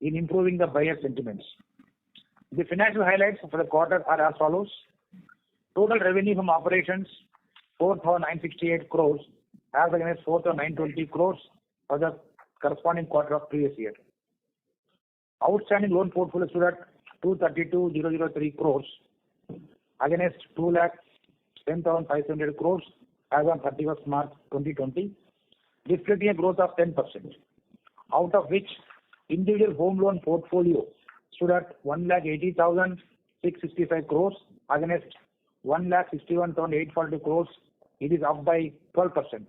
in improving the buyer sentiments. The financial highlights for the quarter are as follows. Total revenue from operations 4,968 crores as against 4,920 crores for the corresponding quarter of previous year. Outstanding loan portfolio stood at 232,003 crores against 2,10,500 crores as on 31st March 2020, reflecting a growth of 10%. Out of which, individual home loan portfolio stood at 1,80,665 crores against 1,61,840 crores. It is up by 12%.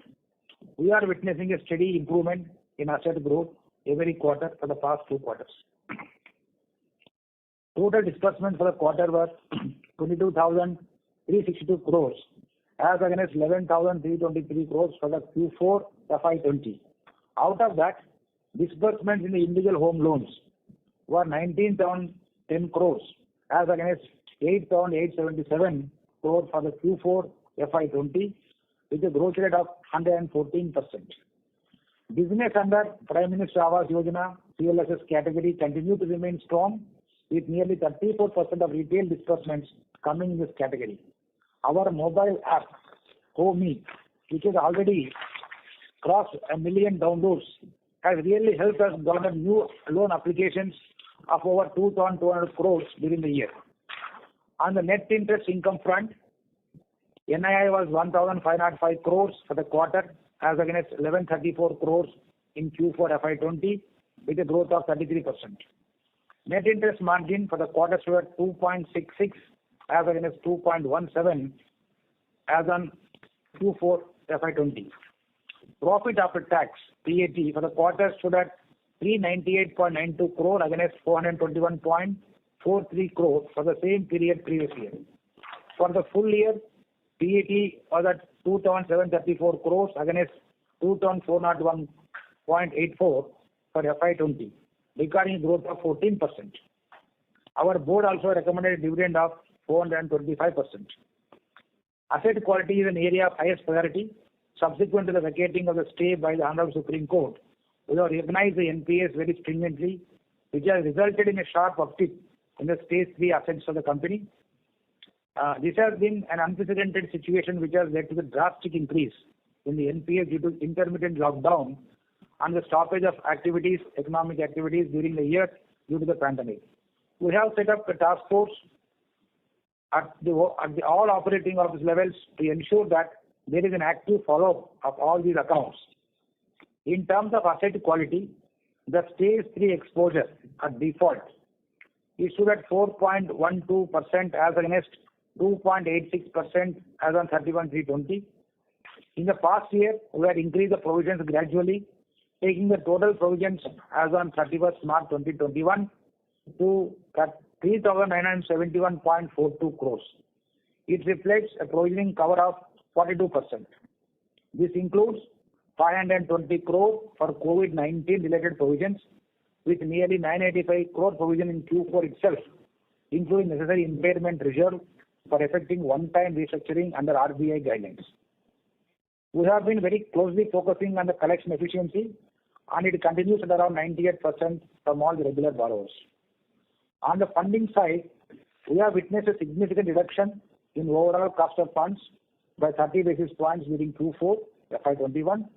We are witnessing a steady improvement in asset growth every quarter for the past 2 quarters. Total disbursements for the quarter were 22,362 crores as against 11,323 crores for the Q4 FY20. Out of that, disbursements in the individual home loans were 19,010 crores as against 8,877 crores for the Q4 FY20 with a growth rate of 114%. Business under Prime Minister Awas Yojana CLSS category continued to remain strong with nearly 34% of retail disbursements coming in this category. Our mobile app, HomeE, which has already crossed 1 million downloads, has really helped us garner new loan applications of over 2,200 crores during the year. On the net interest income front, NII was 1,505 crores for the quarter as against 1,134 crores in Q4 FY20 with a growth of 33%. Net interest margin for the quarter stood at 2.66 as against 2.17 as on Q4 FY20. Profit after tax PAT for the quarter stood at 398.92 crore against 421.43 crore for the same period previous year. For the full year, PAT was at 2,734 crores against 2,401.84 for FY20, recording growth of 14%. Our board also recommended a dividend of 425%. Asset quality is an area of highest priority. Subsequent to the vacating of the stay by the Honorable Supreme Court, we have recognized the NPAs very stringently, which has resulted in a sharp uptick in the stage 3 assets of the company. This has been an unprecedented situation which has led to the drastic increase in the NPAs due to intermittent lockdown and the stoppage of activities, economic activities during the year due to the pandemic. We have set up a task force at all operating office levels to ensure that there is an active follow-up of all these accounts. In terms of asset quality, the stage 3 exposure at default is stood at 4.12% as against 2.86% as on 31/3/20. In the past year, we had increased the provisions gradually, taking the total provisions as on 31st March 2021 to 3,971.42 crores. It reflects a provisioning cover of 42%. This includes 520 crore for COVID-19 related provisions, with nearly 985 crore provision in Q4 itself, including necessary impairment reserve for effecting one-time restructuring under RBI guidelines. We have been very closely focusing on the collection efficiency, and it continues at around 98% from all the regular borrowers. On the funding side, we have witnessed a significant reduction in overall cost of funds by 30 basis points during Q4 FY21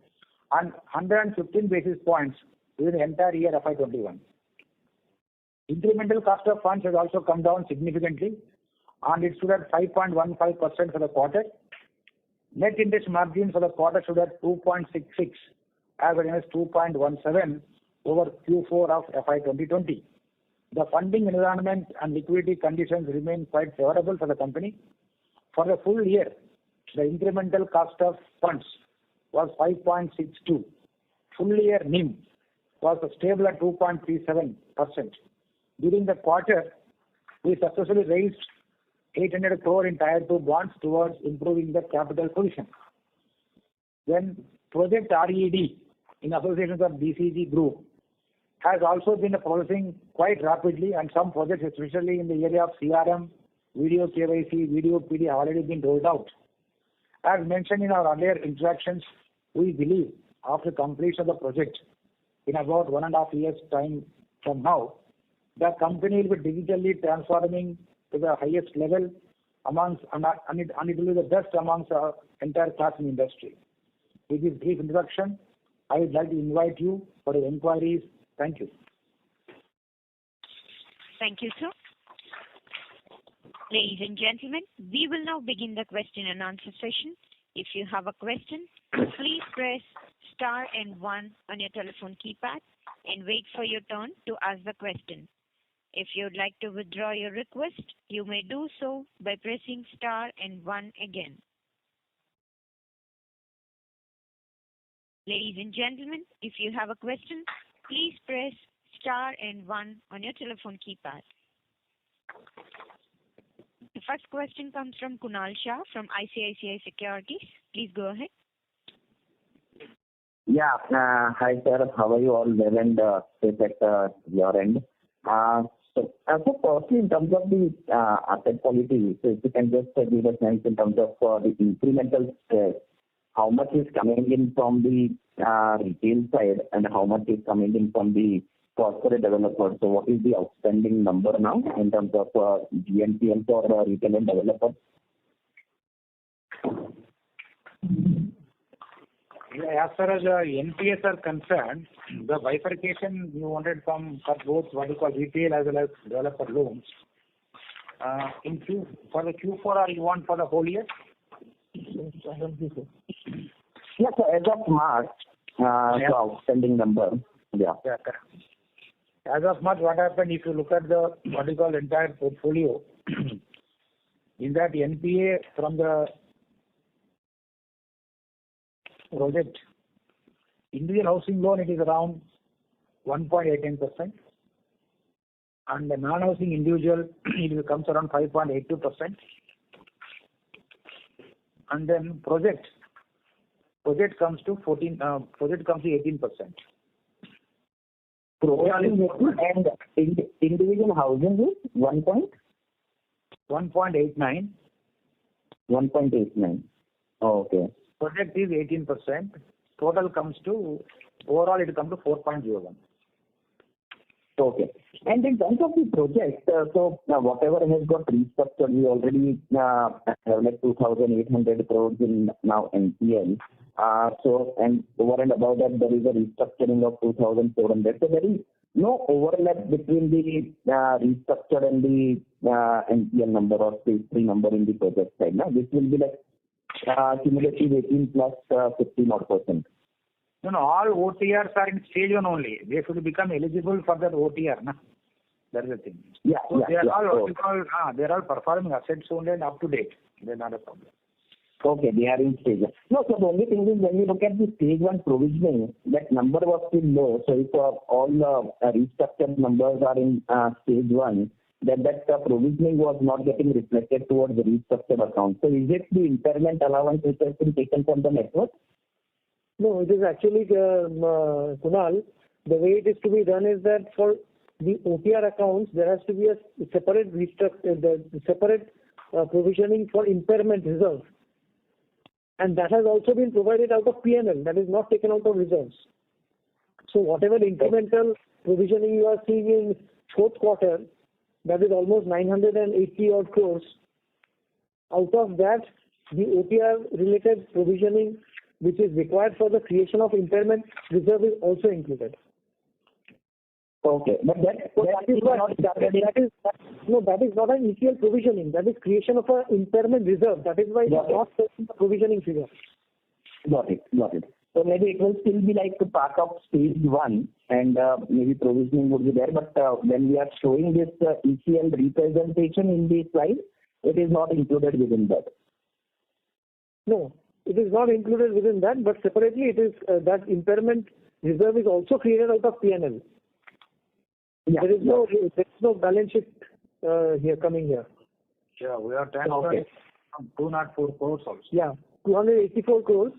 and 115 basis points during the entire year FY21. Incremental cost of funds has also come down significantly, and it stood at 5.15% for the quarter. Net interest margin for the quarter stood at 2.66 as against 2.17 over Q4 of FY 2020. The funding environment and liquidity conditions remain quite favorable for the company. For the full year, the incremental cost of funds was 5.62. Full year NIM was stable at 2.37%. During the quarter, we successfully raised 800 crore in Tier 2 bonds towards improving the capital position. Then Project RED in association with BCG Group has also been progressing quite rapidly, and some projects, especially in the area of CRM, video KYC, video PD, have already been rolled out. As mentioned in our earlier interactions, we believe after completion of the project in about 1.5 years' time from now, the company will be digitally transforming to the highest level amongst, and it will be the best amongst the entire plastic industry. With this brief introduction, I would like to invite you for your inquiries. Thank you. Thank you, sir. Ladies and gentlemen, we will now begin the question and answer session. If you have a question, please press star and 1 on your telephone keypad and wait for your turn to ask the question. If you would like to withdraw your request, you may do so by pressing star and 1 again. Ladies and gentlemen, if you have a question, please press star and 1 on your telephone keypad. The first question comes from Kunal Shah from ICICI Securities. Please go ahead. Yeah. Hi, sir. How are you all? Well and safe at your end. So firstly, in terms of the asset quality, so if you can just give a sense in terms of the incremental stress, how much is coming in from the retail side and how much is coming in from the corporate developers? So what is the outstanding number now in terms of GNPL for retail and developers? As far as NPAs are concerned, the bifurcation you wanted from for both what you call retail as well as developer loans. For the Q4 or you want for the whole year? Yes, so as of March, the outstanding number. Yeah. Yeah, correct. As of March, what happened if you look at the what you call entire portfolio, in that NPA from the project, individual housing loan, it is around 1.18%, and the non-housing individual, it comes around 5.82%, and then project comes to 18%. And individual housing is 1.89. 1.89. Oh, okay. Project is 18%. Total comes to, overall it comes to 4.01. Okay. And in terms of the project, so whatever has got restructured, we already have like 2,800 crores in now NPL. So, and over and above that, there is a restructuring of 2,400. So there is no overlap between the restructured and the NPL number or stage 3 number in the project side. Now, this will be like cumulative 18 plus 15 odd percent. No, all OTRs are in stage 1 only. They should become eligible for that OTR. Na? That's the thing. Yeah, so yeah, they are all performing assets only and up to date. They're not a problem. Okay, they are in stage 1. No, so the only thing is when you look at the stage 1 provisioning, that number was still low. So if all the restructured numbers are in stage 1, then that provisioning was not getting reflected towards the restructured account. So is it the impairment allowance which has been taken from the network? No, it is actually, Kunal, the way it is to be done is that for the OTR accounts, there has to be a separate provisioning for impairment reserve. And that has also been provided out of PNL. That is not taken out of reserves. So whatever incremental provisioning you are seeing in fourth quarter, that is almost 980 odd crores. Out of that, the OTR related provisioning which is required for the creation of impairment reserve is also included. Okay, but that is not an ECL provisioning. That is creation of an impairment reserve. That is why it is not the provisioning figure. Got it. So maybe it will still be like a part of stage 1 and maybe provisioning would be there. But when we are showing this ECL representation in the slide, it is not included within that. No, it is not included within that, but separately it is that impairment reserve is also created out of PNL. Yeah. There is no balance sheet here coming here. Yeah, we are transferring 204 crores also. Yeah, 284 crores.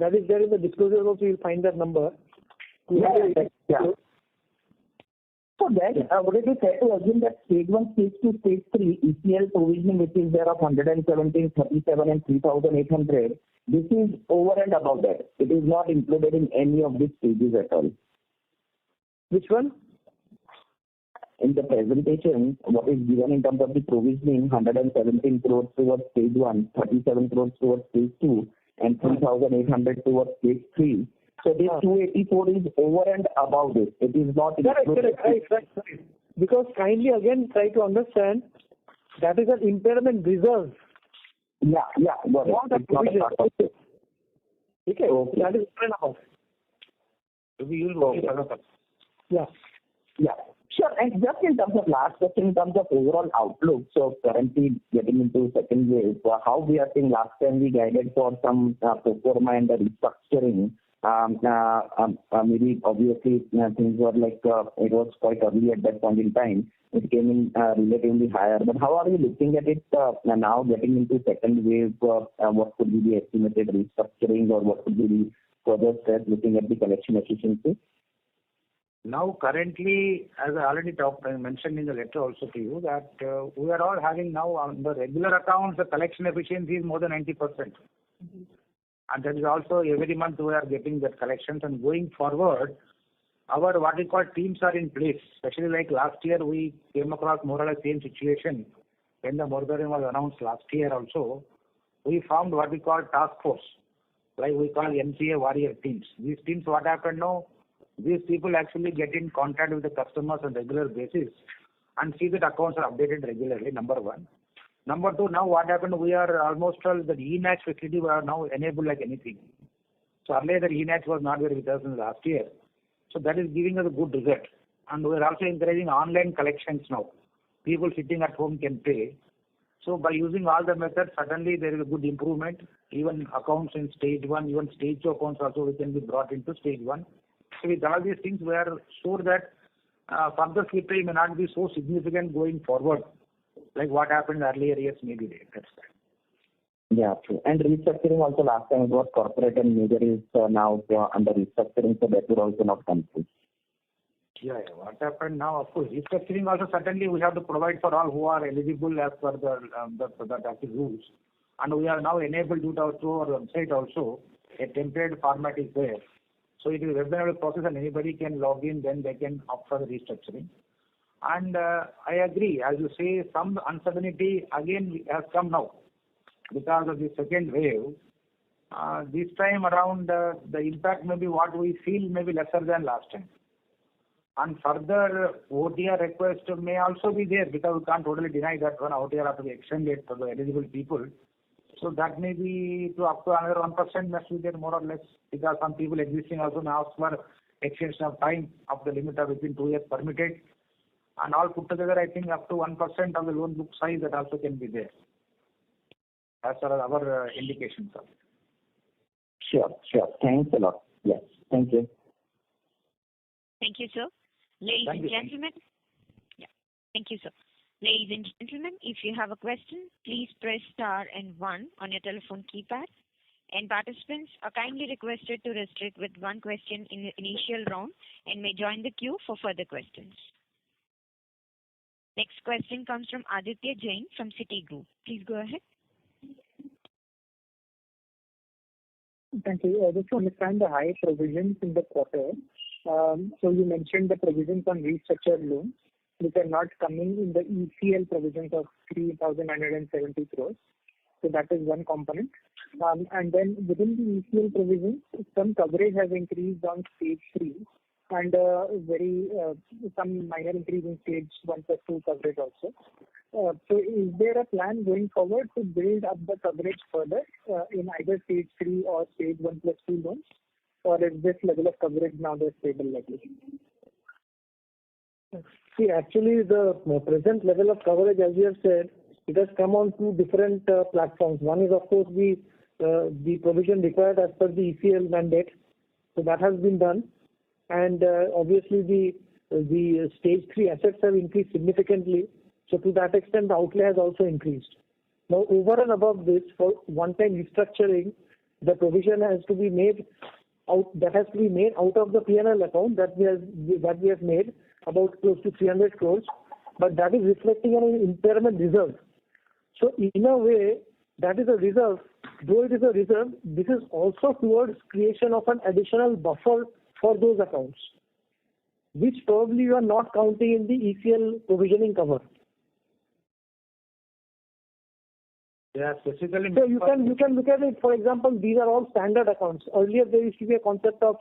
That is there in the disclosure also. You'll find that number. Yeah. So then, would it be fair to assume that stage 1, stage 2, stage 3 ECL provisioning, which is there of 117, 37 and 3,800, this is over and above that. It is not included in any of these stages at all. Which one? in the presentation, what is given in terms of the provisioning, 117 crores towards stage 1, 37 crores towards stage 2, and 3,800 towards stage 3. So this 284 is over and above this. It is not Correct. Right. Because kindly again try to understand that is an impairment reserve. Yeah, got it. Not a It's not a provision. part of it. Okay. Okay. That is over and above. To be used only for the purpose. Yeah. Yeah, sure. And just in terms of last question, in terms of overall outlook, so currently getting into second wave, how we are seeing last time we guided for some pro forma and the restructuring. Maybe obviously things were like it was quite early at that point in time. It came in relatively higher. But how are you looking at it now getting into second wave? What could be the estimated restructuring or what could be the further stress looking at the collection efficiency? Now, currently, as I already mentioned in the letter also to you, that we are all having now on the regular accounts, the collection efficiency is more than 90%. And that is also every month we are getting that collections. And going forward, our what we call teams are in place. Especially like last year, we came across more or less same situation when the moratorium was announced last year also. We formed what we call task force, like we call MCA warrior teams. These teams, what happened now? These people actually get in contact with the customers on regular basis and see that accounts are updated regularly, number one. Number two, now what happened, we are almost all the e-NACH facility we are now enabled like anything. So earlier the e-NACH was not there with us in the last year. So that is giving us a good result. And we are also encouraging online collections now. People sitting at home can pay. So by using all the methods, suddenly there is a good improvement. Even accounts in stage 1, even stage 2 accounts also can be brought into stage 1. So with all these things, we are sure that further slippage may not be so significant going forward, like what happened earlier years maybe there. That's right. Yeah, true. And restructuring also last time it was corporate and major is now under restructuring, so that would also not come through. Yeah. What happened now, of course, restructuring also certainly we have to provide for all who are eligible as per the rules. And we are now enabled to our website also, a template format is there. So it is a web-enabled process and anybody can log in, then they can opt for the restructuring. And I agree, as you say, some uncertainty again has come now because of the second wave. This time around, the impact may be what we feel may be lesser than last time. And further OTR request may also be there because we can't totally deny that one OTR have to be extended for the eligible people. So that may be to up to another 1% must be there more or less because some people existing also may ask for extension of time of the limit of within 2 years permitted. And all put together, I think up to 1% of the loan book size that also can be there as far as our indications are. Sure. Thanks a lot. Yes. Thank you. Thank you, sir. Ladies and gentlemen. Yeah. Thank you, sir. Ladies and gentlemen, if you have a question, please press star and 1 on your telephone keypad. And participants are kindly requested to restrict with one question in the initial round and may join the queue for further questions. Next question comes from Aditya Jain from Citigroup. Please go ahead. Thank you. Just to understand the high provisions in the quarter. So you mentioned the provisions on restructured loans, which are not coming in the ECL provisions of 3,970 crores. So that is one component. And then within the ECL provisions, some coverage has increased on stage 3 and some minor increase in stage 1 plus 2 coverage also. So is there a plan going forward to build up the coverage further in either stage 3 or stage 1 plus 2 loans? Or is this level of coverage now the stable level? See, actually, the present level of coverage, as you have said, it has come on two different platforms. One is, of course, the provision required as per the ECL mandate. So that has been done. And obviously, the stage 3 assets have increased significantly. So to that extent, the outlay has also increased. Now, over and above this, for one-time restructuring, the provision has to be made out. That has to be made out of the P&L account that we have made, about close to 300 crores. But that is reflecting on an impairment reserve. So in a way, that is a reserve. Though it is a reserve, this is also towards creation of an additional buffer for those accounts. which probably you are not counting in the ECL provisioning cover. Yeah, specifically. So you can look at it. For example, these are all standard accounts. Earlier there used to be a concept of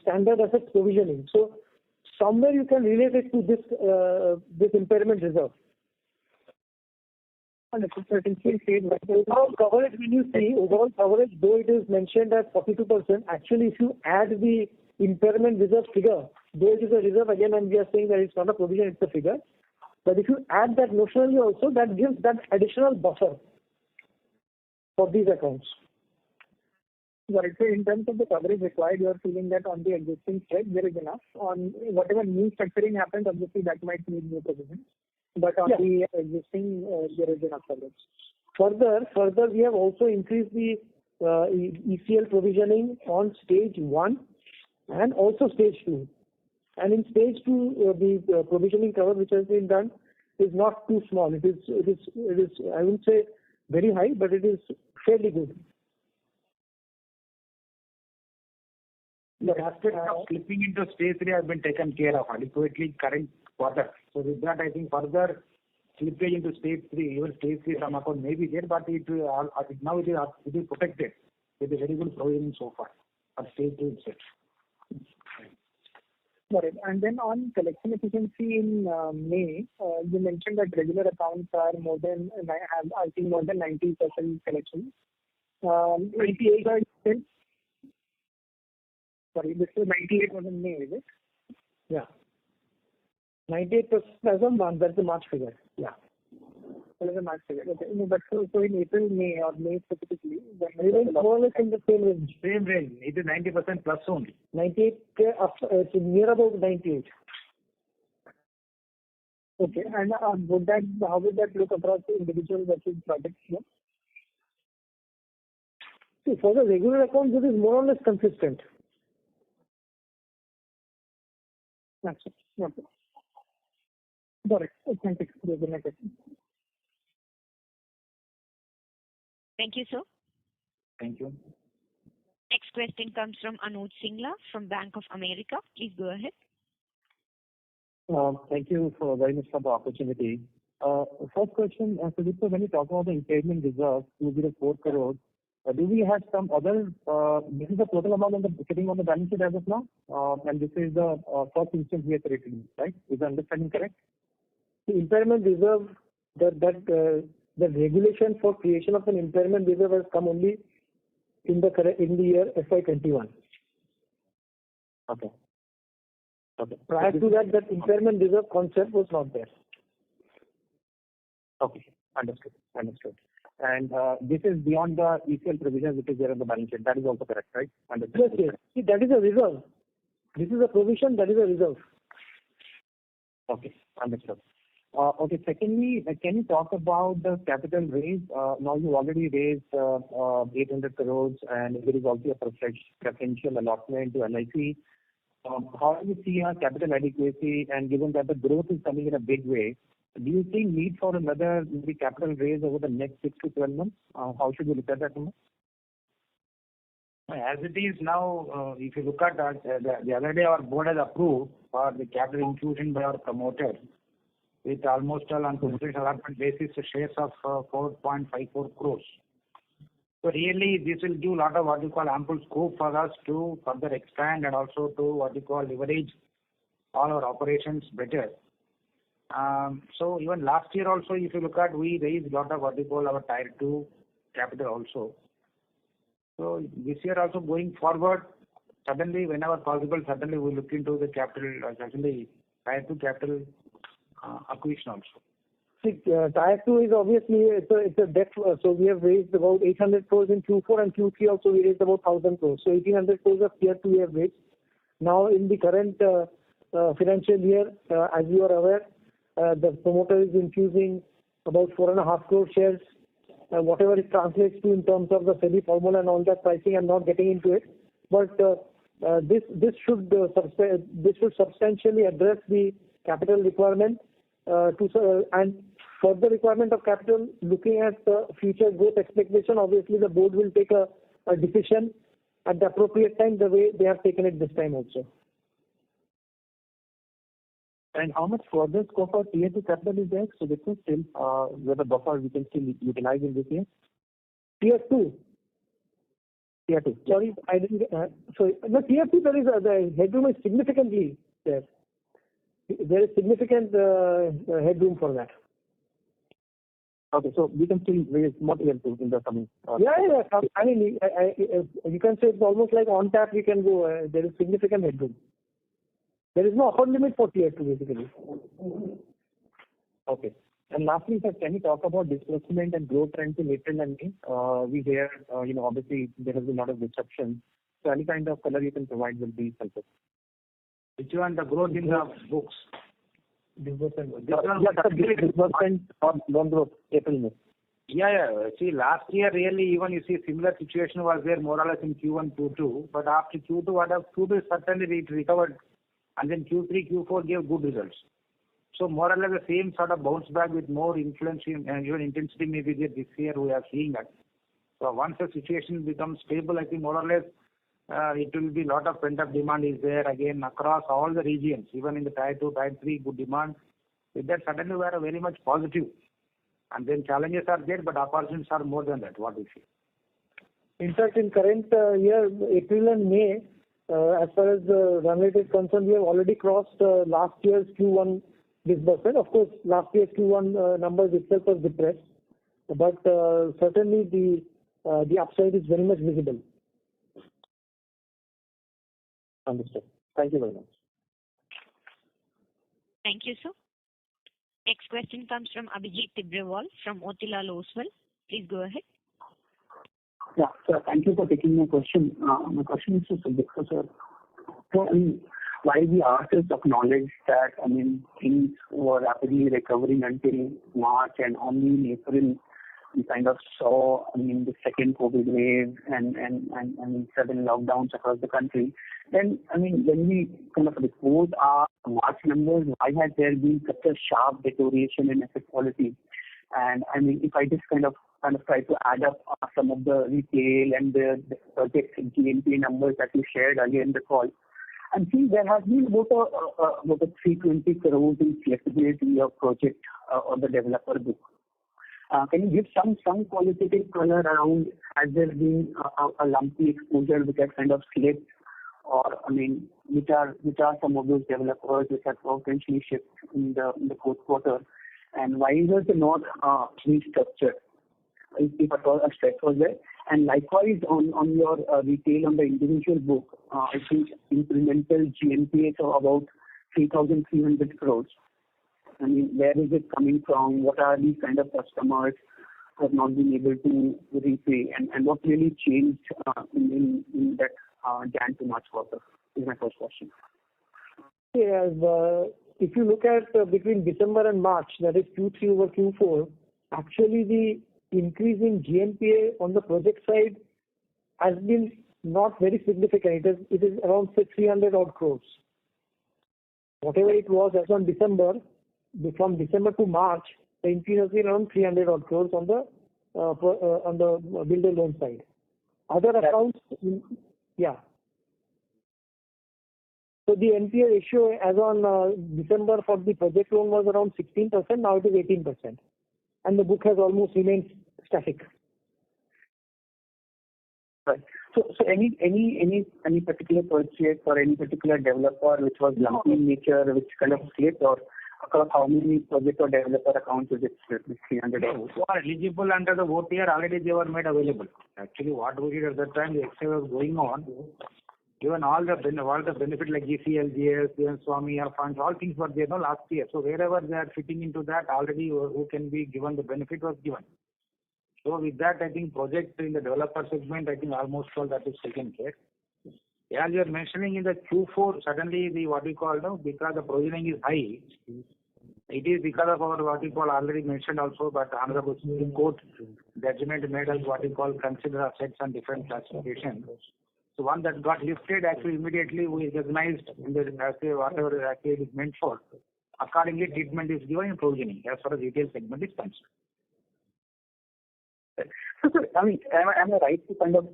standard assets provisioning. So somewhere you can relate it to this impairment reserve. Understood. So essentially said that Overall coverage, when you see overall coverage, though it is mentioned at 42%, actually if you add the impairment reserve figure, though it is a reserve again, and we are saying that it's not a provision, it's a figure. But if you add that notionally also, that gives that additional buffer for these accounts. right. So in terms of the coverage required, you are feeling that on the existing spread there is enough. On whatever new structuring happens, obviously that might need new provisions. But on the existing, there is enough coverage. Further, we have also increased the ECL provisioning on stage 1 and also stage 2. And in stage 2, the provisioning cover which has been done is not too small. It is I wouldn't say very high, but it is fairly good. The aspect of slipping into stage 3 has been taken care of adequately current quarter. So with that, I think further slippage into stage 3, even stage 3 some account may be there, but now it is protected with a very good provisioning so far for stage 2 itself. Got it. And then on collection efficiency in May, you mentioned that regular accounts are more than 90% collection. 98%. Sorry, this is 98% in May, is it? Yeah. 98% as of March, that's the March figure. Yeah. That is a March figure. Okay. No, but so in April, May or May specifically, then Remains more or less in the same range. Same range. It is 90% plus only. 98, it's near about 98. okay. And how would that look across the individual versus projects here? See, for the regular accounts, it is more or less consistent. That's it. Okay. Got it. Thank you. Those are my questions. Thank you, sir. Thank you. Next question comes from Anuj Singla from Bank of America. Please go ahead. Thank you very much for the opportunity. First question, Sudipta, when you talk about the impairment reserve, 204 crores, do we have some other, this is the total amount sitting on the balance sheet as of now, and this is the first instance we are creating, right? Is the understanding correct? The impairment reserve, the regulation for creation of an impairment reserve has come only in the year FY21. Okay. Prior to that impairment reserve concept was not there. Okay, understood. And this is beyond the ECL provision which is there on the balance sheet. That is also correct, right? Understood. Yes. See, that is a reserve. This is a provision, that is a reserve. Okay, understood. Okay, secondly, can you talk about the capital raise? Now you already raised 800 crores and there is also a preferential allotment to LIC. How do you see our capital adequacy, and given that the growth is coming in a big way, do you see need for another maybe capital raise over the next 6 to 12 months? How should we look at that number? As it is now, if you look at that, the other day our board has approved for the capital infusion by our promoter with almost all on percentage allotment basis shares of 4.54 crores. So really this will give a lot of what you call ample scope for us to further expand and also to what you call leverage all our operations better. So even last year also, if you look at, we raised a lot of what you call our tier 2 capital also. So this year also going forward, suddenly whenever possible, suddenly we look into the capital, certainly tier 2 capital acquisition also. See, tier 2 is obviously it's a debt. So we have raised about 800 crores in Q4 and Q3 also we raised about 1,000 crores. So 1,800 crores of tier 2 we have raised. Now in the current financial year, as you are aware, the promoter is infusing about 4.5 crore shares. Whatever it translates to in terms of the SEBI formula and all that pricing, I'm not getting into it. But this should substantially address the capital requirement and further requirement of capital. Looking at the future growth expectation, obviously the board will take a decision at the appropriate time, the way they have taken it this time also. And how much further scope for Tier 2 capital is there? So this is still where the buffer we can still utilize in this year? Tier 2. Tier 2. Sorry, I didn't. Sorry, no, Tier 2, there is the headroom is significantly there. There is significant headroom for that. Okay, so we can still raise more Tier 2 in the coming. Yeah. I mean, you can say it's almost like on tap. We can go. There is significant headroom. There is no upper limit for Tier 2 basically. Okay. And lastly, sir, can you talk about disbursement and growth trends in April and May? We hear, obviously there has been a lot of disruption. So any kind of color you can provide will be helpful. Which one? The growth in the books? Disbursement. Disbursement or loan growth, April, May. Yeah. See, last year really even you see similar situation was there more or less in Q1, Q2. But after Q2, Q2 certainly it recovered, and then Q3, Q4 gave good results. So more or less the same sort of bounce back with more influence and even intensity maybe this year we are seeing that. So once the situation becomes stable, I think more or less it will be lot of pent-up demand is there again across all the regions, even in the Tier 2, Tier 3, good demand. With that suddenly we are very much positive. And then challenges are there, but opportunities are more than that, what we see. In fact, in current year, April and May, as far as the run rate is concerned, we have already crossed last year's Q1 disbursement. Of course, last year's Q1 numbers itself was depressed, but certainly the upside is very much visible. Understood. Thank you very much. Thank you, sir. Next question comes from Abhijit Tibrewal from Motilal Oswal. Please go ahead. Yeah, sir, thank you for taking my question. My question is to Sudipta, sir. So, while we ourselves acknowledge that, things were rapidly recovering until March, and only in April we kind of saw, the second COVID wave and sudden lockdowns across the country. Then, when we kind of report our March numbers, why has there been such a sharp deterioration in asset quality? And if I just kind of try to add up some of the retail and the project GNPA numbers that you shared earlier in the call, and see there has been about a 320 crores in flexibility of project or the developer book. Can you give some qualitative color around, has there been a lumpy exposure which has kind of slipped, or which are some of those developers which have potentially shipped in the fourth quarter, and why was it not restructured if at all a stretch was there? And likewise on your retail on the individual book, I think incremental GNPA of about 3,300 crores. Where is it coming from? What are these kind of customers who have not been able to repay, and what really changed in that Jan to March quarter? Is my first question. Yeah, if you look at between December and March, that is Q3 over Q4, actually the increase in GNPA on the project side has been not very significant. It is around 300 odd crores. Whatever it was as on December, from December to March, the increase has been around 300 odd crores on the builder loan side. Other accounts, yeah. So the NPA ratio as on December for the project loan was around 16%. Now it is 18%, and the book has almost remained static. Right. So any particular purchase or any particular developer which was lumpy in nature, which kind of slipped, or across how many project or developer accounts is it split with 300? Who are eligible under the OTR already they were made available. Actually, what we did at that time, the exercise was going on. Given all the benefit like GCLGS, Swami funds, all things were there last year. So wherever they are fitting into that, already who can be given the benefit was given. So with that, I think project in the developer segment, I think almost all that is taken care. As you are mentioning in the Q4, suddenly because the provisioning is high, it is because of our already mentioned also, but Honorable Supreme Court judgment made us consider assets on different classification. So one that got lifted, actually immediately we recognized in the whatever actually it is meant for. Accordingly, treatment is given in provisioning as far as retail segment is concerned. So, sir, am I right to kind of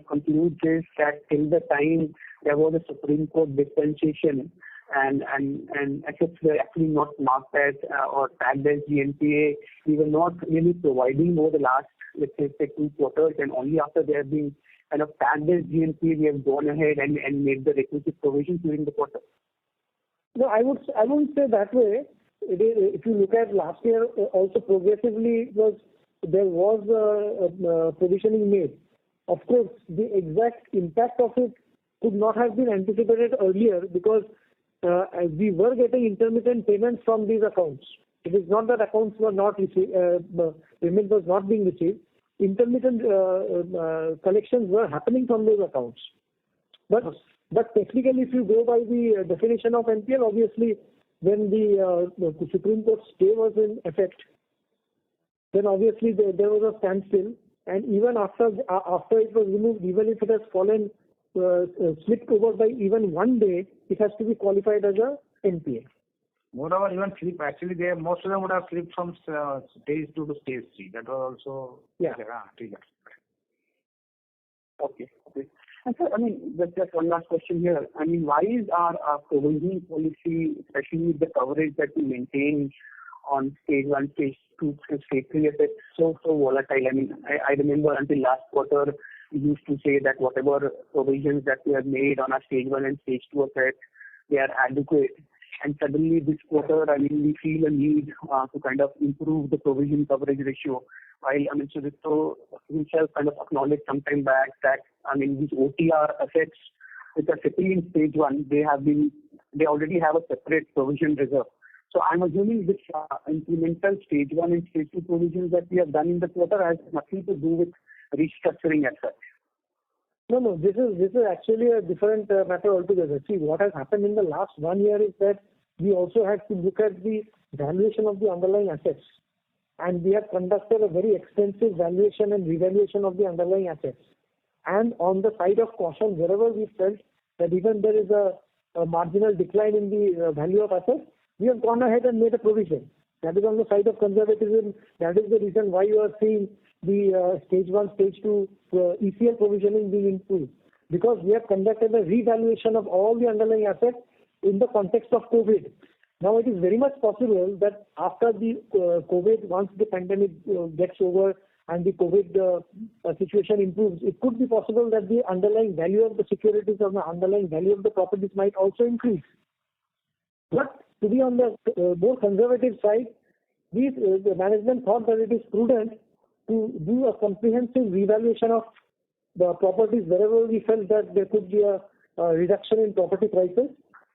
conclude this, that till the time there was a Supreme Court dispensation, and assets were actually not marked as or tagged as GNPA. We were not really providing over the last, let's say 2 quarters, and only after they have been kind of tagged as GNPA, we have gone ahead and made the requisite provisions during the quarter. No, I wouldn't say that way. It is, if you look at last year, also progressively there was provisioning made. Of course, the exact impact of it could not have been anticipated earlier because we were getting intermittent payments from these accounts. It is not that accounts were not received, payment was not being received. Intermittent collections were happening from those accounts. But technically, if you go by the definition of NPL, obviously, when the Supreme Court stay was in effect, then obviously there was a standstill. And even after it was removed, even if it has fallen, slipped over by even 1 day, it has to be qualified as a NPA. Moreover, even slip, actually, most of them would have slipped from stage 2 to stage 3. That was also triggered. Okay. And sir, I mean, just one last question here. I mean, why is our provisioning policy, especially with the coverage that we maintain on stage 1, stage 2, stage 3 assets, so volatile? I mean, I remember until last quarter, we used to say that whatever provisions that we have made on our stage 1 and stage 2 assets, they are adequate. And suddenly this quarter, I mean, we feel a need to kind of improve the provision coverage ratio. While, I mean, Sudipto himself kind of acknowledged some time back that, I mean, these OTR assets which are sitting in stage 1, they already have a separate provision reserve. So I'm assuming this incremental stage 1 and stage 2 provisions that we have done in the quarter has nothing to do with restructuring as such. No, this is actually a different matter altogether. See, what has happened in the last 1 year is that we also had to look at the valuation of the underlying assets. And we have conducted a very extensive valuation and revaluation of the underlying assets. And on the side of caution, wherever we felt that even there is a marginal decline in the value of assets, we have gone ahead and made a provision. That is on the side of conservatism. That is the reason why you are seeing the stage 1, stage 2 ECL provisioning being improved. Because we have conducted a revaluation of all the underlying assets in the context of COVID. Now, it is very much possible that after the COVID, once the pandemic gets over and the COVID situation improves, it could be possible that the underlying value of the securities or the underlying value of the properties might also increase. But to be on the more conservative side, the management thought that it is prudent to do a comprehensive revaluation of the properties wherever we felt that there could be a reduction in property prices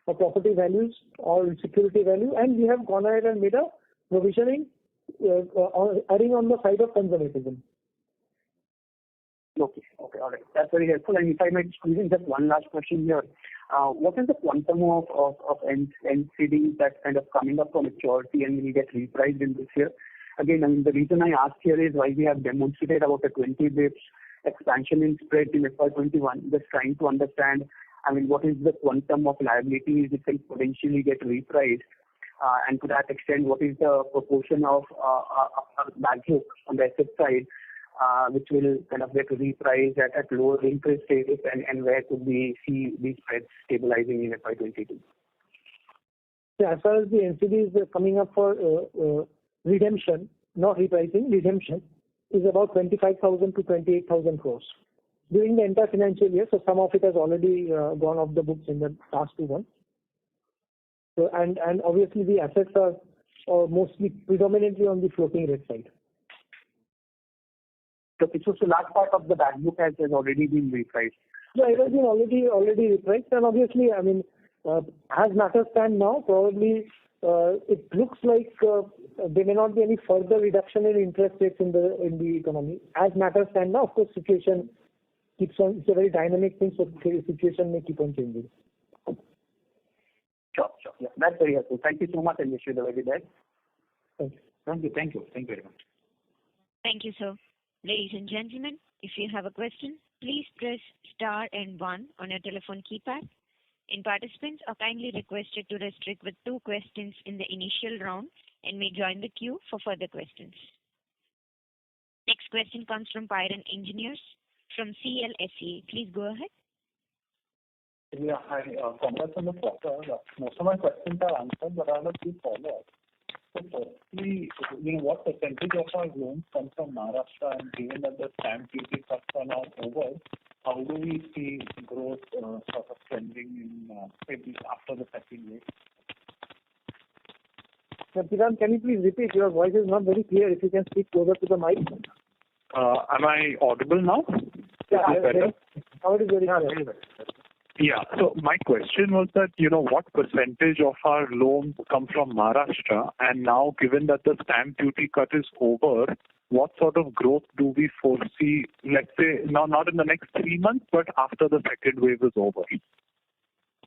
or property values or security value, and we have gone ahead and made a provisioning erring on the side of conservatism. Okay, all right. That's very helpful. And if I might squeeze in just one last question here. What is the quantum of NCDs that's kind of coming up for maturity and will get repriced in this year? Again, I mean, the reason I ask here is why we have demonstrated about a 20 basis expansion in spread in FY21, just trying to understand, I mean, what is the quantum of liabilities that can potentially get repriced? And to that extent, what is the proportion of back book on the asset side, which will kind of get repriced at lower interest rates, and where could we see these spreads stabilizing in FY22? Yeah, as far as the NCDs are coming up for redemption, not repricing, redemption, is about 25,000 to 28,000 crores during the entire financial year. So some of it has already gone off the books in the past 2 months. So and obviously the assets are mostly predominantly on the floating rate side. Okay, so large part of the back book has already been repriced. Yeah, it has been already repriced, and obviously, I mean, as matters stand now, probably it looks like there may not be any further reduction in interest rates in the economy. As matters stand now, of course, situation keeps on. It's a very dynamic thing, so the situation may keep on changing. Sure. Yeah, that's very helpful. Thank you so much, and wish you the very best. Thank you. Thank you very much. Thank you, sir. Ladies and gentlemen, if you have a question, please press star and 1 on your telephone keypad. And participants are kindly requested to restrict with 2 questions in the initial round and may join the queue for further questions. Next question comes from Pyron Engineers from CLSA. Please go ahead. Yeah, hi. Congrats on the quarter. Most of my questions are answered, but I have a few follow-ups. So firstly, what percentage of our loans come from Maharashtra, and given that the stamp duty cuts are now over, how do we see growth sort of trending in maybe after the second wave? Kiran, can you please repeat? Your voice is not very clear. If you can speak closer to the mic. Am I audible now? Yeah, Is it better? now it is very clear. Yeah. So my question was that, what percentage of our loans come from Maharashtra? And now, given that the stamp duty cut is over, what sort of growth do we foresee, let's say, not in the next 3 months, but after the second wave is over?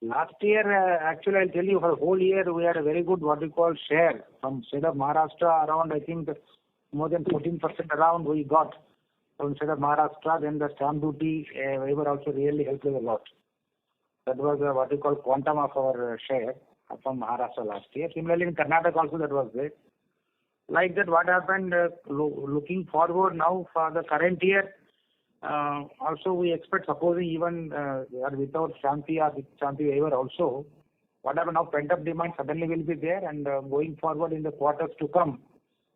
Last year, actually, I'll tell you, for the whole year, we had a very good what we call share from state of Maharashtra. Around, I think, more than 14% around we got from state of Maharashtra. Then the stamp duty waiver also really helped us a lot. That was what we call quantum of our share from Maharashtra last year. Similarly, in Karnataka also that was there. Like that, what happened looking forward now for the current year, also we expect, supposing even without stamp fee or with stamp fee waiver also, whatever now pent-up demand suddenly will be there, and going forward in the quarters to come,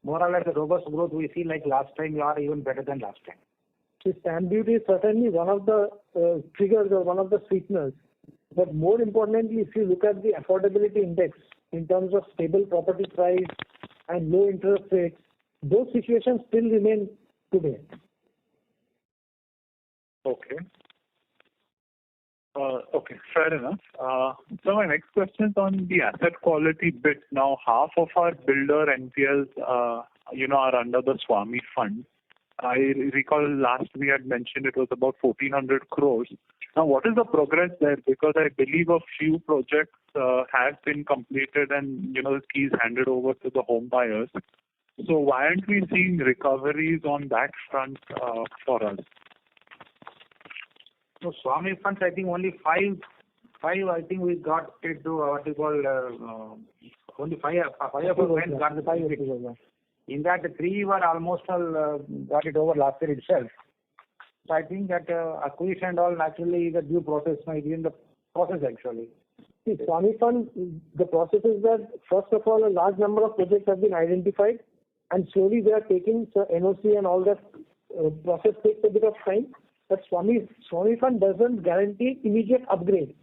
more or less the robust growth we see like last time or even better than last time. The stamp duty is certainly one of the triggers or one of the sweeteners. But more importantly, if you look at the affordability index in terms of stable property price and low interest rates, those situations still remain today. Okay. Okay, fair enough. So my next question is on the asset quality bit. Now, half of our builder NPLs, are under the Swami Fund. I recall last we had mentioned it was about 1,400 crores. Now, what is the progress there? Because I believe a few projects have been completed and, the keys handed over to the home buyers. So why aren't we seeing recoveries on that front for us? So Swami Funds, I think only five. I think we got it to what we call only five of our friends got the benefit. In that, 3 were almost all got it over last year itself. So I think that acquisition and all naturally the due process might be in the process actually. See, Swami Fund, the process is that first of all a large number of projects have been identified, and slowly they are taking NOC and all that process takes a bit of time. But Swami Fund doesn't guarantee immediate upgrade.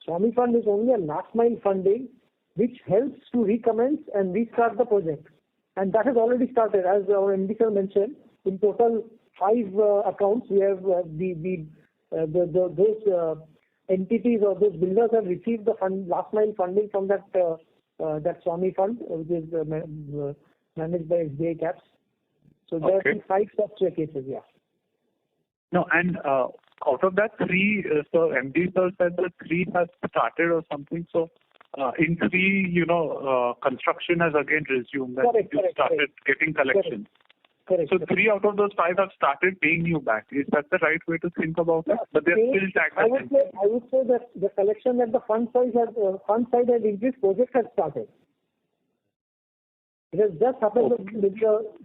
Swami Fund is only a last mile funding which helps to recommence and restart the project. And that has already started, as our MD sir mentioned. In total, 5 accounts. We have those entities or those builders have received the last mile funding from that Swami Fund, which is managed by SBI Caps. So there are 5 such cases. Yeah. No, and out of that 3, so MD sir said that 3 has started or something. So in 3, construction has again resumed and you started getting collections. Correct. So 3 out of those 5 have started paying you back. Is that the right way to think about it? But they're still taxed. I would say that the collection at the fund side has increased. Project has started. It has just happened maybe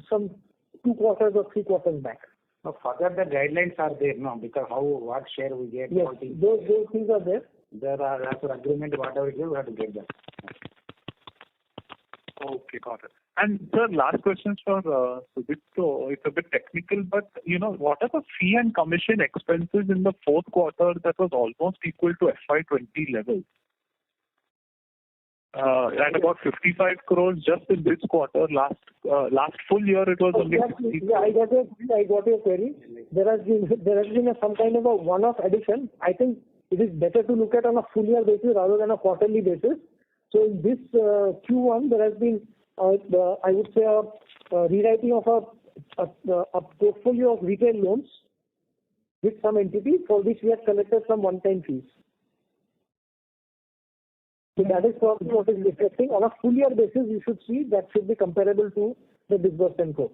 some 2 quarters or 3 quarters back. So further the guidelines are there now because what share we get. Yes, those things are there. There are as per agreement whatever it is we have to get that. Okay, got it. And sir, last question for Sudipto. It's a bit technical, but what are the fee and commission expenses in the fourth quarter that was almost equal to FY20 levels? At about 55 crores just in this quarter. Last full year it was only 60 crores. Yeah, I got your query. There has been some kind of a one-off addition. I think it is better to look at on a full year basis rather than a quarterly basis. So in this Q1 there has been I would say a rewriting of a portfolio of retail loans with some entity for which we have collected some one-time fees. So that is probably what is reflecting. On a full year basis, you should see that should be comparable to the disbursement growth.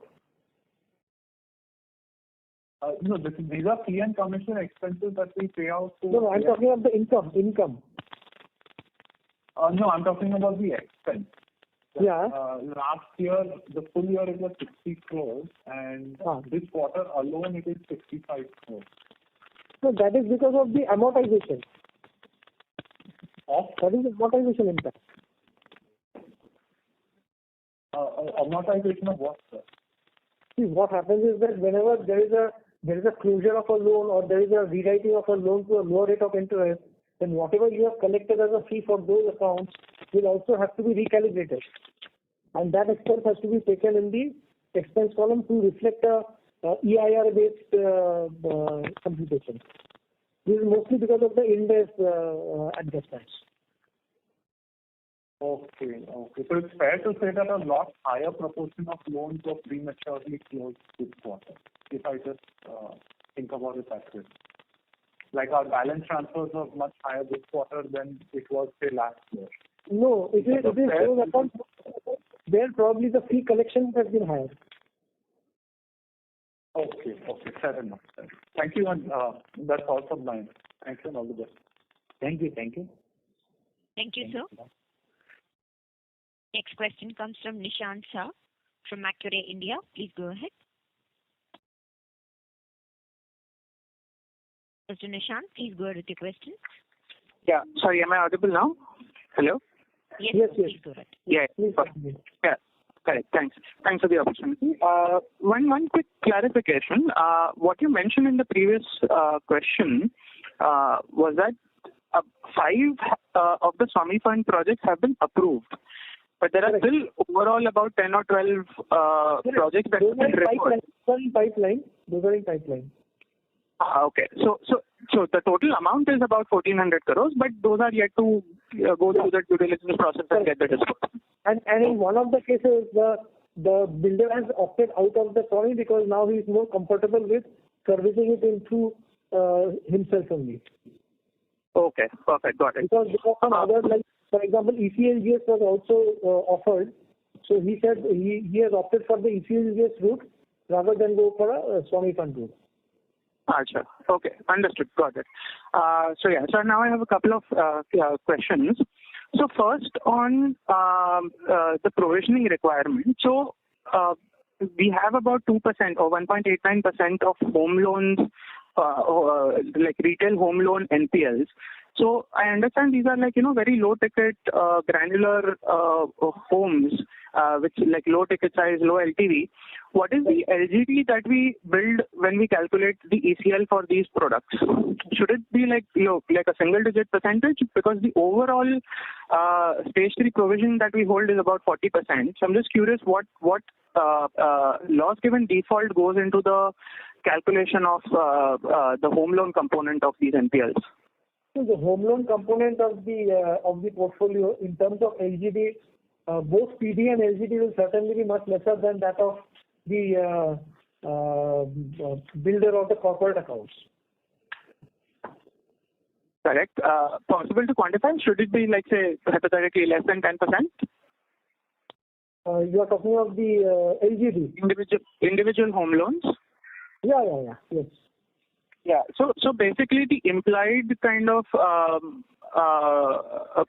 No, these are fee and commission expenses that we pay out to... No, I'm talking about the income. No, I'm talking about the expense. Yeah. Last year, the full year it was 60 crores and this quarter alone it is 55 crores. So that is because of the amortization. Of What is the amortization impact? amortization of what, sir? See, what happens is that whenever there is a closure of a loan or there is a rewriting of a loan to a lower rate of interest, then whatever you have collected as a fee for those accounts will also have to be recalibrated. And that expense has to be taken in the expense column to reflect a EIR-based computation. This is mostly because of the index adjustments. Okay. So it's fair to say that a lot higher proportion of loans were prematurely closed this quarter, if I just think about it that way. Like our balance transfers were much higher this quarter than it was, say, last year. No, it is those accounts where probably the fee collection has been higher. Okay, fair enough. Thank you, and that's all from mine. Thanks and all the best. Thank you. Thank you, sir. Next question comes from Nishant Shah from Macquarie India. Please go ahead. Mr. Nishant, please go ahead with your question. Yeah. Sorry, am I audible now? Hello? Yes. Please go ahead. Yeah. Correct. Thanks for the opportunity. One quick clarification. What you mentioned in the previous question was that 5 of the Swami Fund projects have been approved, but there are still overall about 10 or 12 projects that have been referred. Those are in pipeline. Okay. So the total amount is about 1,400 crores, but those are yet to go through the due diligence process and get the disbursement. And in one of the cases, the builder has opted out of the Swami because now he is more comfortable with servicing it into himself only. Okay, perfect, got it. Because some others, like for example, ECLGS was also offered. So he said he has opted for the ECLGS route rather than go for a Swami Fund route. Achha. Okay, understood. Got it. So now I have a couple of questions. So first on the provisioning requirement. So we have about 2% or 1.89% of home loans, like retail home loan NPLs. So I understand these are like, very low ticket, granular homes, which like low ticket size, low LTV. What is the LGD that we build when we calculate the ECL for these products? Should it be like a single digit percentage? Because the overall stage 3 provision that we hold is about 40%. So I'm just curious what loss given default goes into the calculation of the home loan component of these NPLs. So the home loan component of the portfolio in terms of LGD, both PD and LGD will certainly be much lesser than that of the builder or the corporate accounts. Correct. Possible to quantify? Should it be like, say, hypothetically less than 10%? You are talking of the LGD? Individual home loans? Yeah. Yes. Yeah. So basically the implied kind of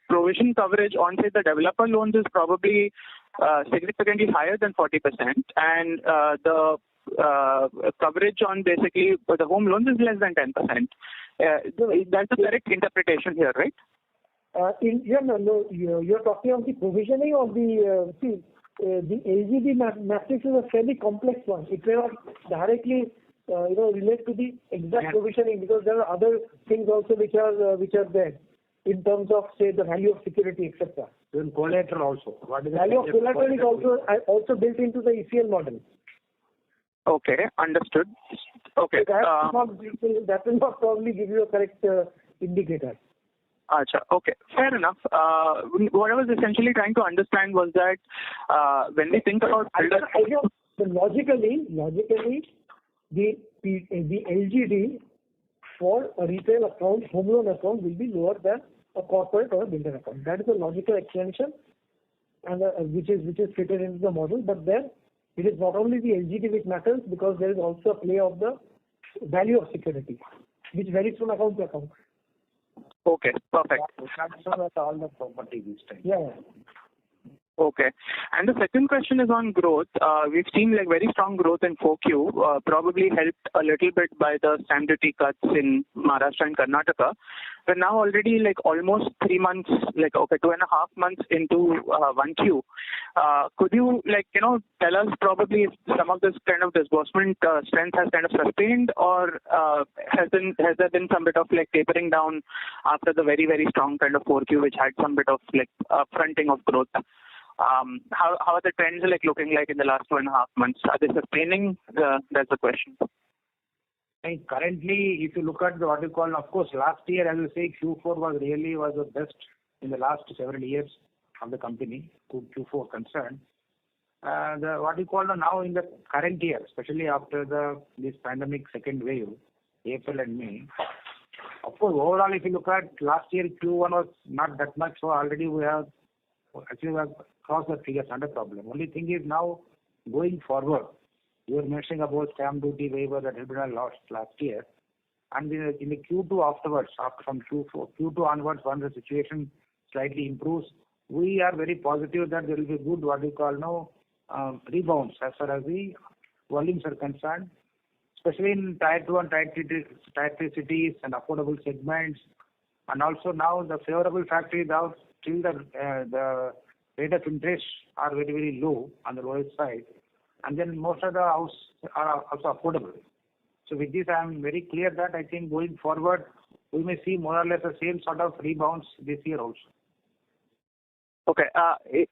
provision coverage on, say, the developer loans is probably significantly higher than 40%, and the coverage on basically the home loans is less than 10%. That's the correct interpretation here, right? No. You're talking of the provisioning of the the LGD matrix is a fairly complex one. It may not directly relate to the exact provisioning because there are other things also which are there in terms of, say, the value of security, etc. Then collateral also. What is the value of collateral is also built into the ECL model. Okay, understood. Okay. So that will not probably give you a correct indicator. Achha, okay, fair enough. What I was essentially trying to understand was that when we think about logically, the LGD for a retail account, home loan account, will be lower than a corporate or a builder account. That is a logical explanation, and which is fitted into the model. But then it is not only the LGD which matters, because there is also a play of the value of security, which varies from account to account. Okay, perfect. All the property this time. Yeah. Okay. And the second question is on growth. We've seen like very strong growth in 4Q, probably helped a little bit by the stamp duty cuts in Maharashtra and Karnataka. We're now already like almost 3 months, like okay, 2.5 months into 1Q. Could you tell us probably if some of this kind of disbursement strength has kind of sustained, or has there been some bit of like tapering down after the very, very strong kind of 4Q, which had some bit of like fronting of growth? How are the trends like looking like in the last 2.5 months? Are they sustaining? That's the question. And currently, if you look at what you call, of course, last year, as you say, Q4 was the best in the last several years of the company, Q4 concerned. What you call now in the current year, especially after this pandemic second wave, April and May. Of course, overall, if you look at last year, Q1 was not that much, so already we have crossed the figures under problem. Only thing is now going forward, you were mentioning about stamp duty waiver that had been lost last year. And in the Q2 afterwards, from Q2 onwards, when the situation slightly improves, we are very positive that there will be good, what we call now, rebounds as far as the volumes are concerned, especially in Tier 2 and Tier 3 cities and affordable segments. And also now the favorable factor is out, still the rate of interest are very, very low on the lowest side. And then most of the houses are also affordable. So with this, I am very clear that I think going forward, we may see more or less the same sort of rebounds this year also. Okay.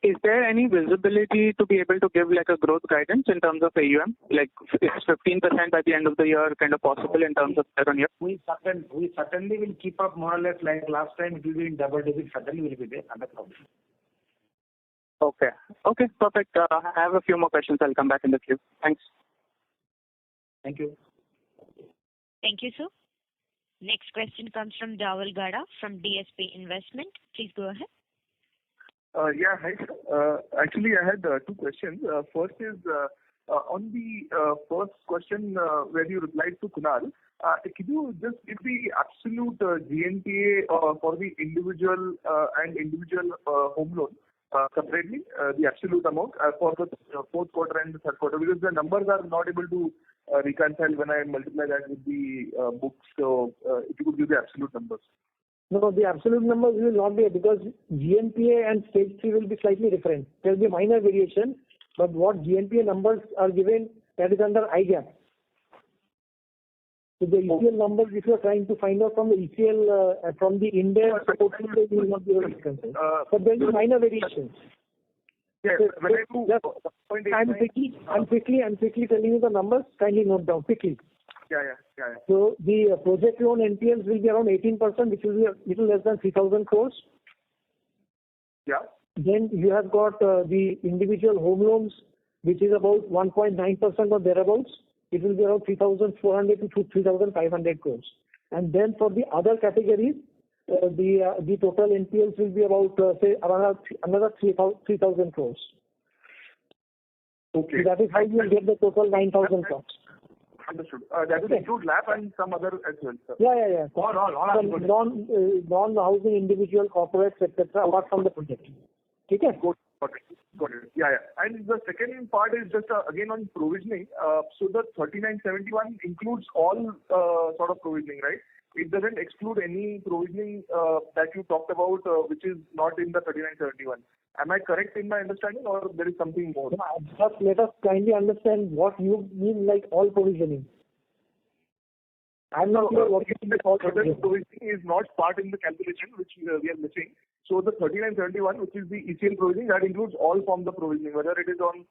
Is there any visibility to be able to give like a growth guidance in terms of AUM? Like is 15% by the end of the year kind of possible in terms of year-on-year? We certainly will keep up more or less like last time. It will be in double digits. Certainly will be there. Under problem. Okay. Okay. Perfect. I have a few more questions. I'll come back in the queue. Thanks. Thank you. Thank you, sir. Next question comes from Dawal Gada from DSP Investment. Please go ahead. Yeah, hi, sir. Actually, I had 2 questions. First is on the first question where you replied to Kunal. Could you just give the absolute GNPA for the individual and individual home loan separately, the absolute amount for the fourth quarter and the third quarter? Because the numbers are not able to reconcile when I multiply that with the books. So if you could give the absolute numbers. No, the absolute numbers will not be, because GNPA and stage 3 will be slightly different. There will be minor variation, but what GNPA numbers are given, that is under IGAAP. So the ECL numbers, if you are trying to find out from the ECL, from the index, you will not be able to reconcile. But there will be minor variations. Yeah, when I do I'm quickly telling you the numbers. Kindly note down quickly. Yeah. So the project loan NPLs will be around 18%, which will be a little less than 3,000 crores. Yeah. Then you have got the individual home loans, which is about 1.9% or thereabouts. It will be around 3,400 to 3,500 crores. And then for the other categories, the total NPLs will be about say around another 3,000 crores. Okay. So that is how you will get the total 9,000 crores. Understood. That will include LAP and some other as well, sir. Yeah. All non-housing individual corporates, etc. apart from the project. Okay? Got it. Yeah. And the second part is just again on provisioning. So the 3971 includes all sort of provisioning, right? It doesn't exclude any provisioning that you talked about, which is not in the 3971. Am I correct in my understanding, or there is something more? Just let us kindly understand what you mean like all provisioning. I'm not sure what you mean by all provisioning. Provisioning is not part in the calculation, which we are missing. So the 3971, which is the ECL provisioning, that includes all forms of provisioning, whether it is on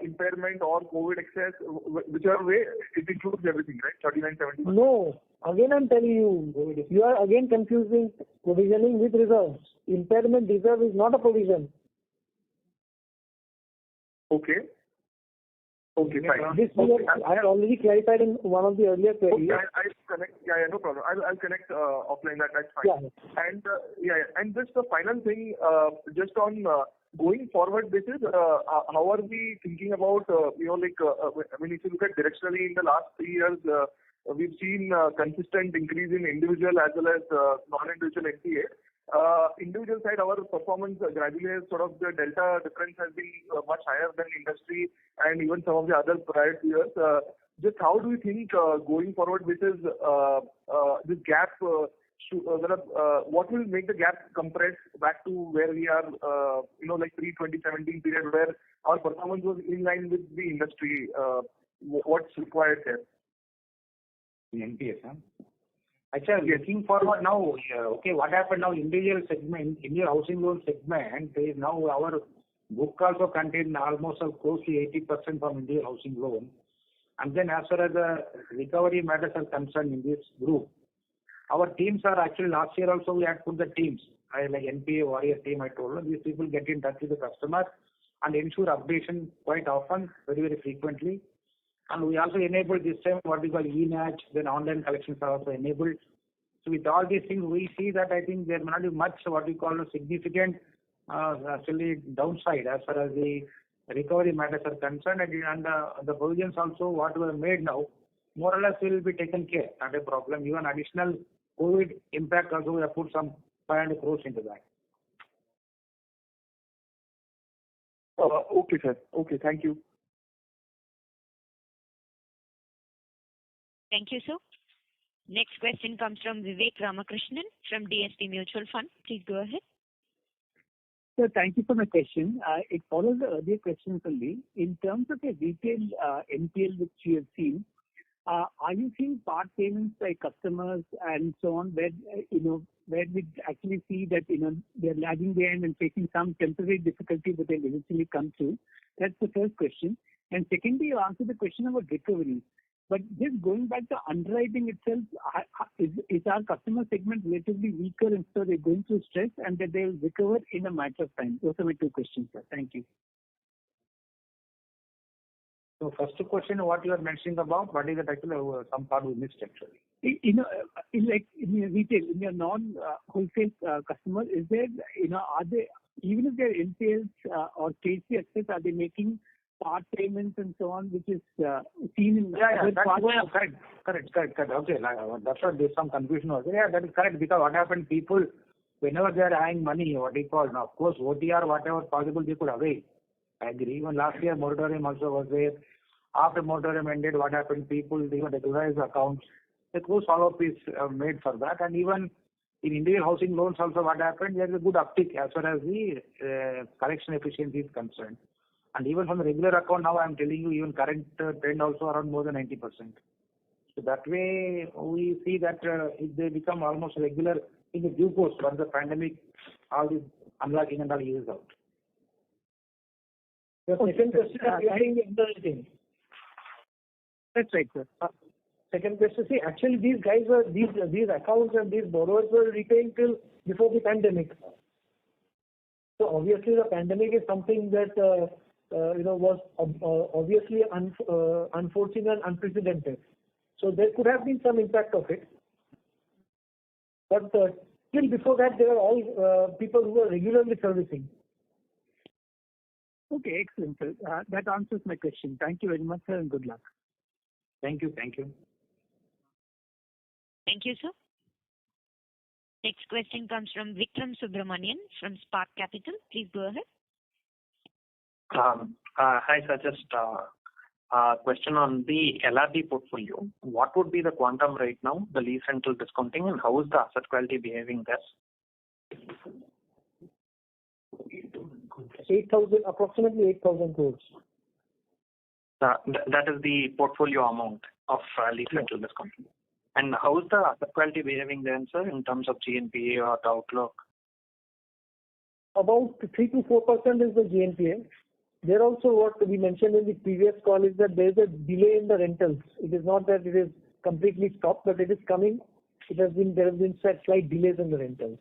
impairment or COVID excess, whichever way, it includes everything, right? 3971. No. Again, I'm telling you are again confusing provisioning with reserves. Impairment reserve is not a provision. Okay, fine. This I have already clarified in one of the earlier queries. Okay, I'll connect. Yeah, no problem. I'll connect offline. That's fine. Yeah. And just the final thing, just on going forward basis, how are we thinking about, if you look at directionally in the last 3 years, we've seen consistent increase in individual as well as non-individual NPA. individual side, our performance gradually has sort of the delta difference has been much higher than industry and even some of the other prior years. Just how do you think going forward with this gap? What will make the gap compress back to where we are, like pre-2017 period where our performance was in line with the industry? What's required there? The NPS, huh? Actually, looking forward now, okay, what happened now, individual segment, Indian housing loan segment, is now our book also contains almost close to 80% from Indian housing loan. And then as far as the recovery matters are concerned in this group, our teams are actually last year also we had put the teams, like NPA warrior team, I told them, these people get in touch with the customer and ensure updation quite often, very, very frequently. And we also enabled this time what we call eNACH, then online collections are also enabled. So with all these things, we see that I think there may not be much what we call a significant actually downside as far as the recovery matters are concerned. And the provisions also what we have made now, more or less will be taken care, not a problem. Even additional COVID impact also we have put some 500 crores into that. Okay, sir. Okay, thank you. Thank you, sir. Next question comes from Vivek Ramakrishnan from DSP Mutual Fund. Please go ahead. Sir, thank you for my question. It follows the earlier questions only. In terms of a retail NPL which you have seen, are you seeing part payments by customers and so on, where we actually see that they're lagging behind and facing some temporary difficulty, but they'll eventually come through? That's the first question. And secondly, you answered the question about recovery. But just going back to underwriting itself, is our customer segment relatively weaker and so they're going through stress and that they'll recover in a matter of time? Those are my two questions, sir. Thank you. So first question, what you are mentioning about, what is it actually, some part we missed actually. Like in your retail, in your non-wholesale customer, is there, are they, even if they're NPLs or stage 3 assets, are they making part payments and so on, which is seen in other parts? Correct. Okay, that's why there's some confusion over there. Yeah, that is correct, because what happened, people, whenever they are eyeing money, what we call now, of course, OTR, whatever possible they could avail. I agree. Even last year, moratorium also was there. After moratorium ended, what happened, people, even regularized accounts. The close follow-up is made for that. And even in Indian housing loans also, what happened, there is a good uptick as far as the collection efficiency is concerned. And even from the regular account, now I am telling you, even current trend also around more than 90%. So that way, we see that if they become almost regular in the due course, once the pandemic, all this unlocking and all eases out. The second question regarding the underwriting. That's right, sir. Second question, see, actually these guys were, these accounts and these borrowers were repaying till before the pandemic. So obviously the pandemic is something that was obviously unforeseen and unprecedented. So there could have been some impact of it. But still before that, they were all people who were regularly servicing. Okay, excellent, sir. That answers my question. Thank you very much, sir, and good luck. Thank you. Thank you, sir. Next question comes from Vikram Subramanian from Spark Capital. Please go ahead. Hi, sir. Just a question on the LRD portfolio. What would be the quantum right now, the lease rental discounting, and how is the asset quality behaving there? Approximately 8,000 crores. That is the portfolio amount of lease rental discounting. And how is the asset quality behaving then, sir, in terms of GNPA or the outlook? About 3 to 4% is the GNPA. There also what we mentioned in the previous call is that there is a delay in the rentals. It is not that it is completely stopped, but it is coming. There have been slight delays in the rentals.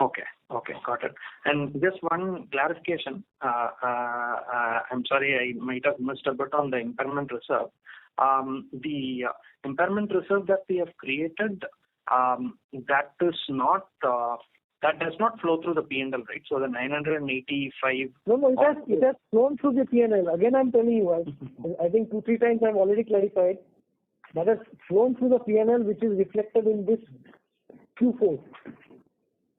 Okay, got it. And just one clarification. I'm sorry, I might have missed a bit on the impairment reserve. The impairment reserve that we have created, that does not flow through the P&L, right? So the 985. No, it has flown through the P&L. Again, I'm telling you, I think 2-3 times I've already clarified. That has flown through the P&L, which is reflected in this Q4.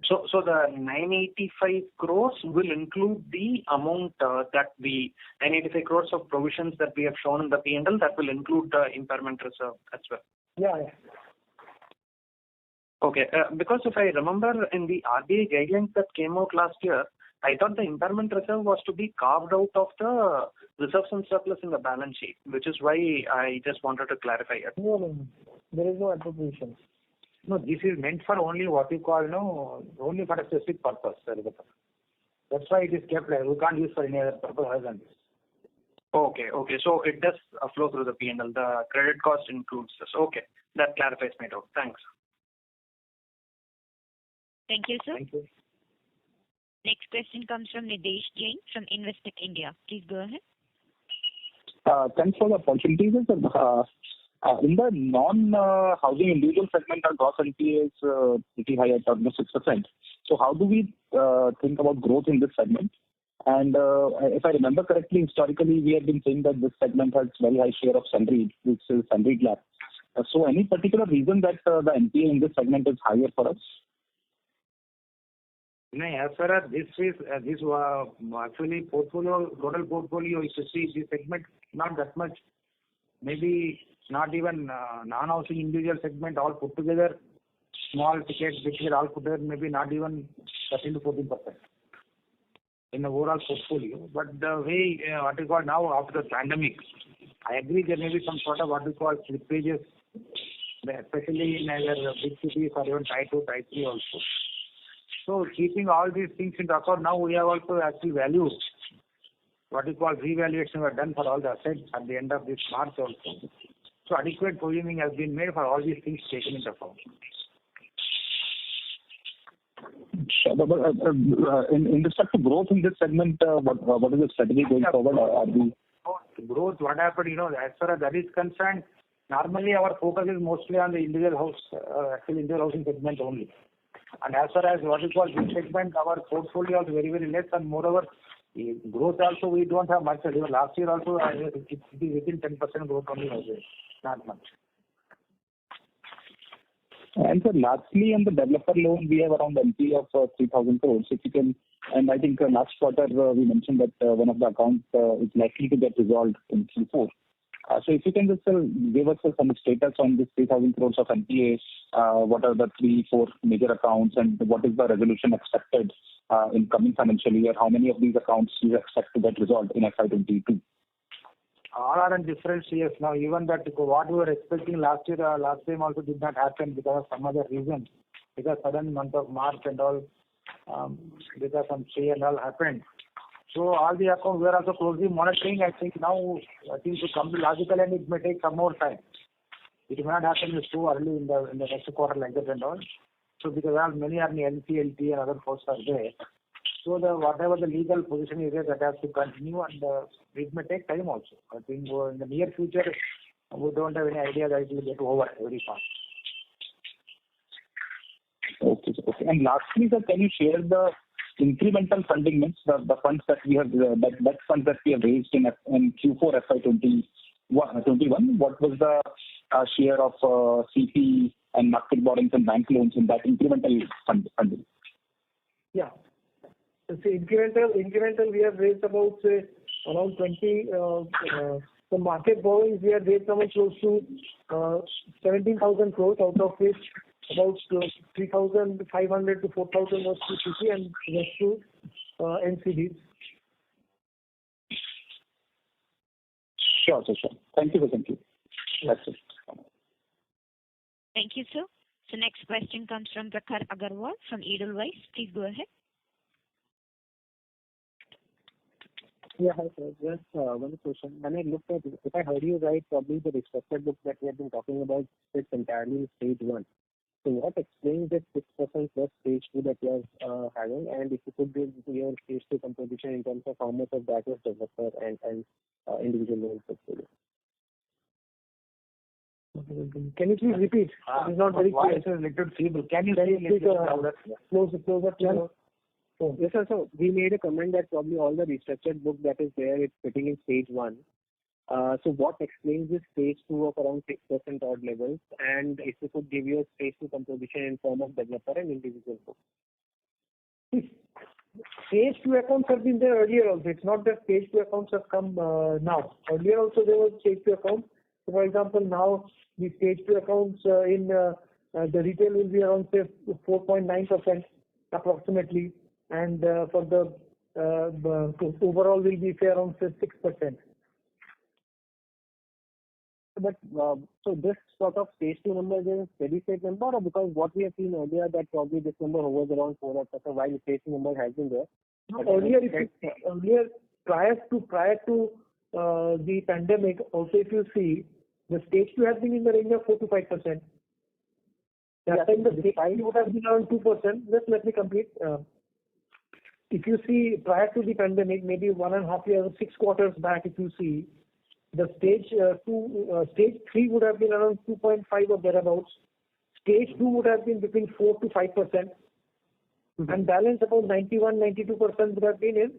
So the 985 crores will include the amount that the 985 crores of provisions that we have shown in the P&L, that will include the impairment reserve as well. Yeah. Okay, because if I remember in the RBI guidelines that came out last year, I thought the impairment reserve was to be carved out of the reserves and surplus in the balance sheet, which is why I just wanted to clarify it. No. There is no appropriation. No, this is meant for only what you call, only for a specific purpose. That's why it is kept like, we can't use for any other purpose other than this. Okay. So it does flow through the P&L. The credit cost includes this. Okay, that clarifies my doubt. Thanks. Thank you, sir. Thank you. Next question comes from Nidesh Jain from Investec India. Please go ahead. Thanks for the opportunity, sir. In the non-housing individual segment, our gross NPA is pretty high at almost 6%. So how do we think about growth in this segment? And if I remember correctly, historically, we have been saying that this segment has very high share of salaried, which is salaried LAP. So any particular reason that the NPA in this segment is higher for us? No, as far as this is, actually total portfolio, if you see this segment, not that much, maybe not even non-housing individual segment all put together, small tickets, big ticket all put together, maybe not even 13 to 14% in the overall portfolio. But the way, what you call now after the pandemic, I agree there may be some sort of what we call slippages, especially in either big cities or even Tier 2, Tier 3 also. So keeping all these things into account, now we have also actually valued, what we call revaluation were done for all the assets at the end of this March also. So adequate provisioning has been made for all these things taken into account. Sure. But in respect to growth in this segment, what is the strategy going forward? Growth, what happened, as far as that is concerned, normally our focus is mostly on the individual housing segment only. And as far as what we call this segment, our portfolio is very, very less, and moreover, growth also we don't have much. Even last year also, it is within 10% growth only was there, not much. And so lastly, on the developer loan, we have around NPA of 3,000 crores. If you can, and I think last quarter we mentioned that one of the accounts is likely to get resolved in Q4. So if you can just give us some status on this 3,000 crores of NPA, what are the 3-4 major accounts, and what is the resolution expected in coming financial year? How many of these accounts do you expect to get resolved in FY22? All are in different years now. Even that what we were expecting last year, last time also did not happen because of some other reasons. Because sudden month of March and all, because some stay and all happened. So all the accounts we are also closely monitoring. I think now to come to logical and it may take some more time. It may not happen too early in the next quarter like that and all. So because many are in NCLT and other posts are there. So whatever the legal position is there, that has to continue, and it may take time also. I think in the near future, we don't have any idea that it will get over very fast. Okay. And lastly, sir, can you share the incremental funding means the funds that we have, that funds that we have raised in Q4 FY21? What was the share of CP and market borrowings and bank loans in that incremental funding? Yeah. So incremental we have raised about around 20. The market borrowings we have raised about close to 17,000 crores, out of which about 3,500 to 4,000 was CP and rest to NCDs. Sure. Thank you. That's it. Thank you, sir. So next question comes from Prakhar Agarwal from Edelweiss. Please go ahead. Yeah, hi sir. Just one question. When I looked at, if I heard you right, probably the restructured book that we have been talking about is entirely in stage 1. So what explains this 6% plus stage 2 that you are having, and if you could give your stage 2 composition in terms of how much of that was developer and individual loan portfolio? Can you please repeat? It is not very clear. Voice is a little feeble. Can you speak louder? Closer to your phone. Yes, sir. So we made a comment that probably all the restructured book that is there, it's sitting in stage 1. So what explains this stage 2 of around 6% odd levels? And if you could give your stage 2 composition in form of developer and individual book. Stage 2 accounts have been there earlier also. It's not that stage 2 accounts have come now. Earlier also there was stage 2 accounts. So for example, now the stage 2 accounts in the retail will be around say 4.9% approximately, and for the overall will be say around say 6%. But so this sort of stage 2 number is a steady state number, or because what we have seen earlier that probably this number hovers around 4%, while the stage 2 number has been there. No, earlier prior to the pandemic, also if you see, the stage 2 has been in the range of 4 to 5%. That time the stage 2 would have been around 2%. Just let me complete. If you see prior to the pandemic, maybe 1.5 years, 6 quarters back, if you see, the stage 3 would have been around 2.5 or thereabouts. Stage 2 would have been between 4 to 5%. And balance about 91-92% would have been in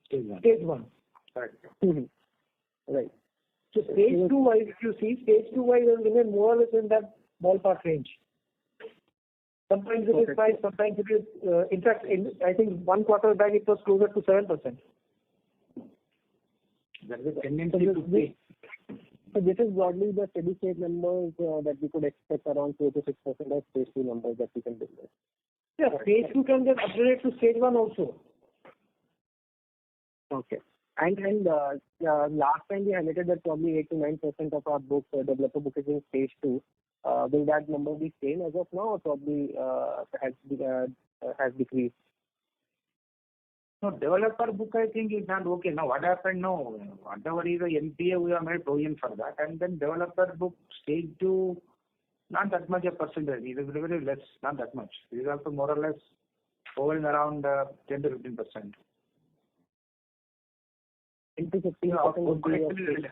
stage 1. Right. Right. So stage 2 wise, if you see, stage 2 wise will remain more or less in that ballpark range. Sometimes it is 5, sometimes it is, in fact, I think 1 quarter back it was closer to 7%. That is a tendency to be. So this is broadly the steady state numbers that we could expect around 4 to 6% of stage 2 numbers that we can build. Yeah, stage 2 can get upgraded to stage 1 also. Okay. And last time we highlighted that probably 8 to 9% of our book, developer book is in stage 2. Will that number be same as of now, or probably has decreased? No, developer book I think is not okay. Now what happened now, whatever is the NPA we have made provision for that, and then developer book stage 2, not that much a percentage. It is very less, not that much. It is also more or less hovering around 10 to 15%. 10 to 15%.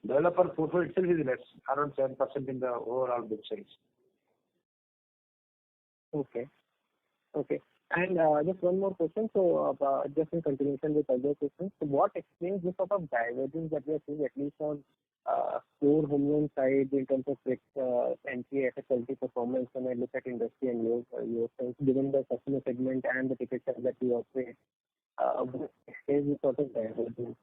Developer portfolio itself is less, around 7% in the overall book size. Okay. And just one more question. So just in continuation with other questions, so what explains this sort of divergence that we are seeing at least on core home loan side in terms of NPA asset quality performance when I look at industry and your sense, given the customer segment and the ticket size that we operate, what explains this sort of divergence?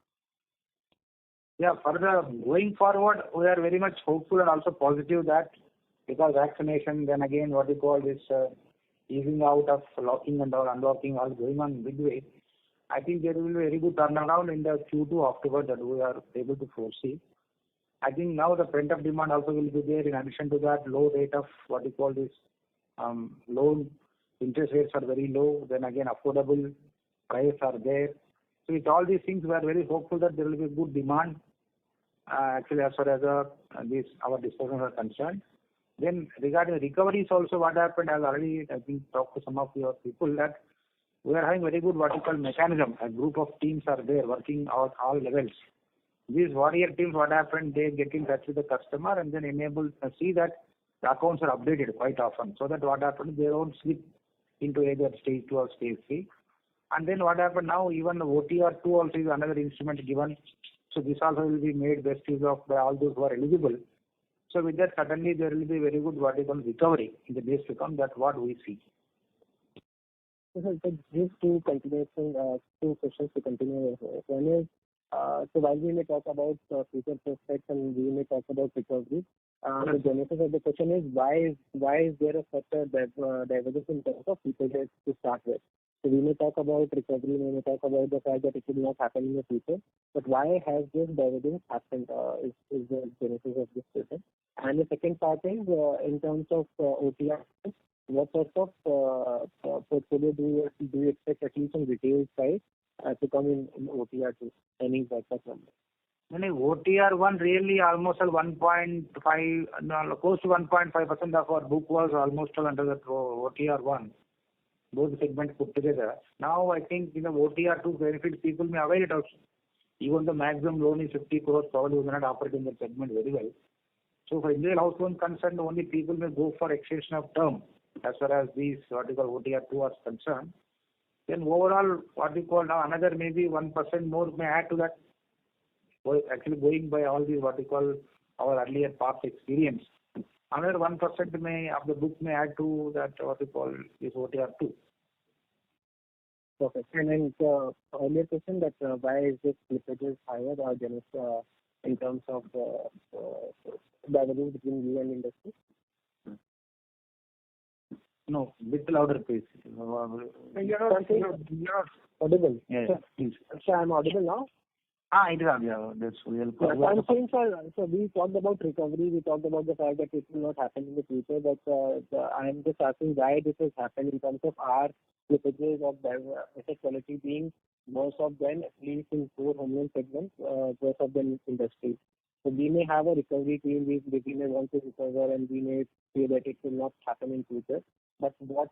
Yeah, further going forward, we are very much hopeful and also positive that because vaccination, then again what we call this easing out of locking and unlocking all going on big way. I think there will be a very good turnaround in the Q2 October that we are able to foresee. I think now the pent-up demand also will be there. In addition to that, low rate of what we call this loan interest rates are very low. Then again, affordable prices are there. So with all these things, we are very hopeful that there will be good demand. Actually, as far as our discussions are concerned. Then regarding recoveries also, what happened, as already I think talked to some of your people that we are having very good what you call mechanism. A group of teams are there working at all levels. These warrior teams, what happened, they get in touch with the customer and then enable to see that the accounts are updated quite often. So that what happened, they don't slip into either stage 2 or stage 3. And then what happened now, even the OTR 2 also is another instrument given. So this also will be made best use of by all those who are eligible. So with that, certainly there will be very good what you call recovery in the days to come. That's what we see. So just two questions to continue. One is, so while we may talk about future prospects and we may talk about recovery, the genesis of the question is why is there such a divergence in terms of people to start with? So we may talk about recovery, we may talk about the fact that it will not happen in the future, but why has this divergence happened is the genesis of this question. And the second part is in terms of OTR, what sort of portfolio do you expect at least on retail side to come in OTR 2? Any ballpark number? OTR 1 really almost 1.5, no, close to 1.5% of our book was almost under the OTR 1. Both segments put together. Now I think OTR 2 benefits people may avail it also. Even the maximum loan is 50 crores, probably we may not operate in that segment very well. So for individual house loan concerned, only people may go for extension of term as far as these what we call OTR 2 are concerned. Then overall, what we call now another maybe 1% more may add to that. actually going by all the what we call our earlier past experience, another 1% may of the book may add to that what we call is OTR 2. Perfect. And then the earlier question that why is this slippages higher in terms of divergence between you and industry? No, bit louder, please. You're not audible. Yeah, please. So I'm audible now? It is audible. That's real. Yeah, I'm saying, sir, so we talked about recovery, we talked about the fact that it will not happen in the future, but I'm just asking why this has happened in terms of our slippages of asset quality being most of them, at least in core home loan segments, most of them industry. So we may have a recovery team, we may want to recover, and we may say that it will not happen in future. But what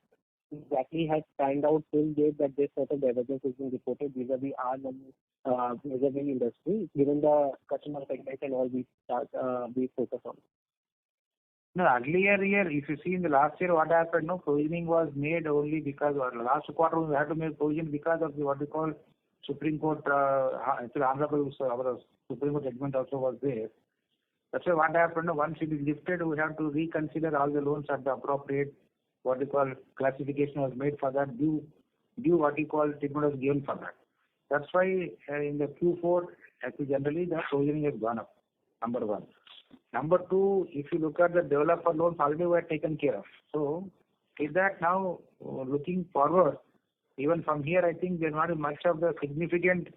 exactly has panned out till date that this sort of divergence has been reported vis-a-vis our numbers, vis-a-vis industry, given the customer segment and all we focus on? No, earlier year, if you see in the last year what happened, no provisioning was made only because last quarter we had to make provision because of the what we call Supreme Court, actually Andhra Pradesh, our Supreme Court judgment also was there. That's why what happened, once it is lifted, we have to reconsider all the loans at the appropriate, what we call classification was made for that, due what you call treatment was given for that. That's why in the Q4, actually generally the provisioning has gone up, number one. Number two, if you look at the developer loans, already were taken care of. So, is that now looking forward, even from here, I think there's not much of the significant,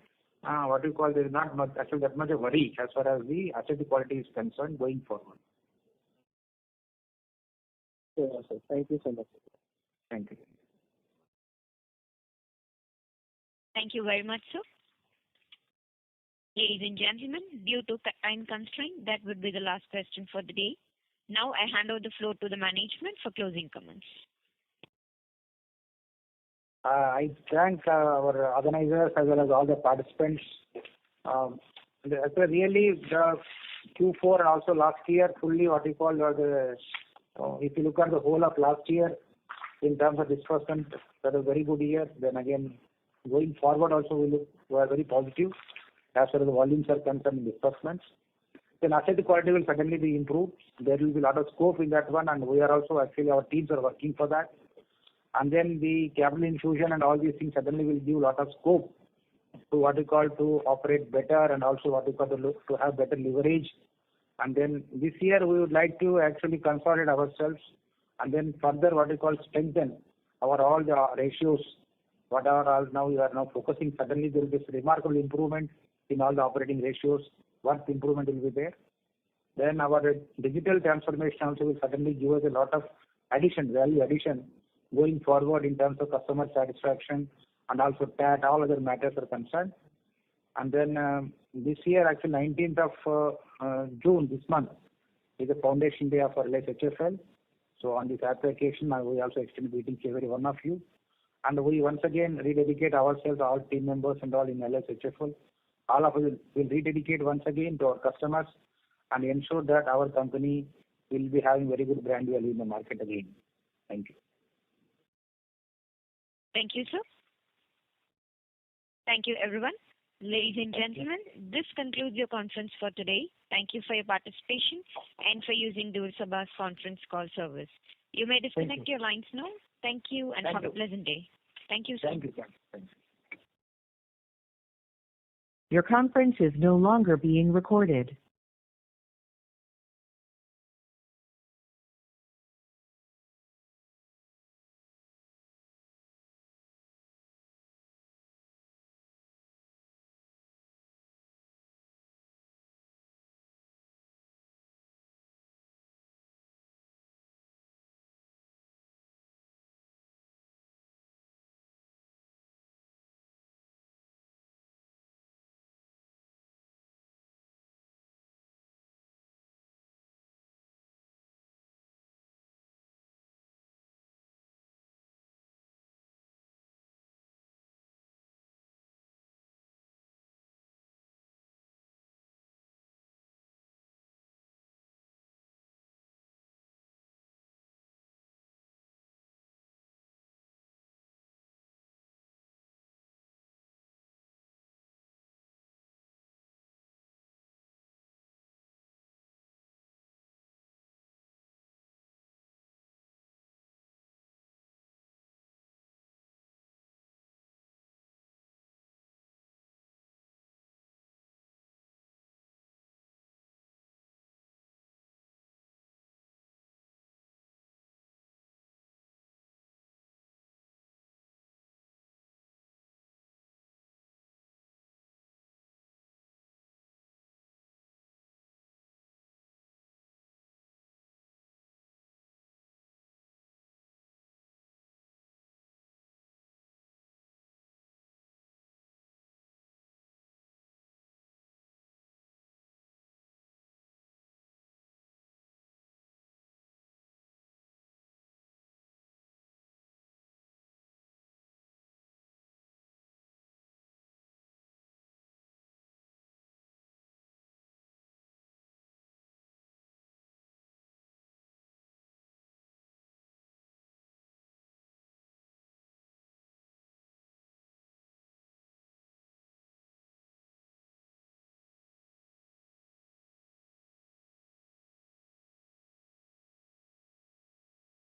there's not much, actually that much of worry as far as the asset quality is concerned going forward. Sure, sir. Thank you so much. Thank you. Thank you very much, sir. Ladies and gentlemen, due to time constraint, that would be the last question for the day. Now I hand over the floor to the management for closing comments. I thank our organizers as well as all the participants. Really, the Q4 and also last year, fully what you call if you look at the whole of last year, in terms of disbursement, that was a very good year. Then again, going forward also we are very positive as far as the volumes are concerned in disbursements. Then asset quality will certainly be improved. There will be a lot of scope in that one, and we are also actually our teams are working for that. And then the capital infusion and all these things certainly will give a lot of scope to what you call to operate better and also what you call to have better leverage. And then this year we would like to actually consolidate ourselves and then further what you call strengthen our all the ratios. Whatever all now we are now focusing, suddenly there will be remarkable improvement in all the operating ratios. What improvement will be there? Then our digital transformation also will certainly give us a lot of value addition going forward in terms of customer satisfaction and also TAT, all other matters are concerned. And then this year, actually 19th of June, this month, is the foundation day of our LSHFL. So on this application, we also extend greetings to every one of you. And we once again rededicate ourselves, all team members and all in LSHFL. All of us will rededicate once again to our customers and ensure that our company will be having very good brand value in the market again. Thank you. Thank you, sir. Thank you, everyone. Ladies and gentlemen, this concludes your conference for today. Thank you for your participation and for using Doorsabha's conference call service. You may disconnect your lines now. Thank you and have a pleasant day. Thank you, sir. Thank you, sir. Thank you. Your conference is no longer being recorded.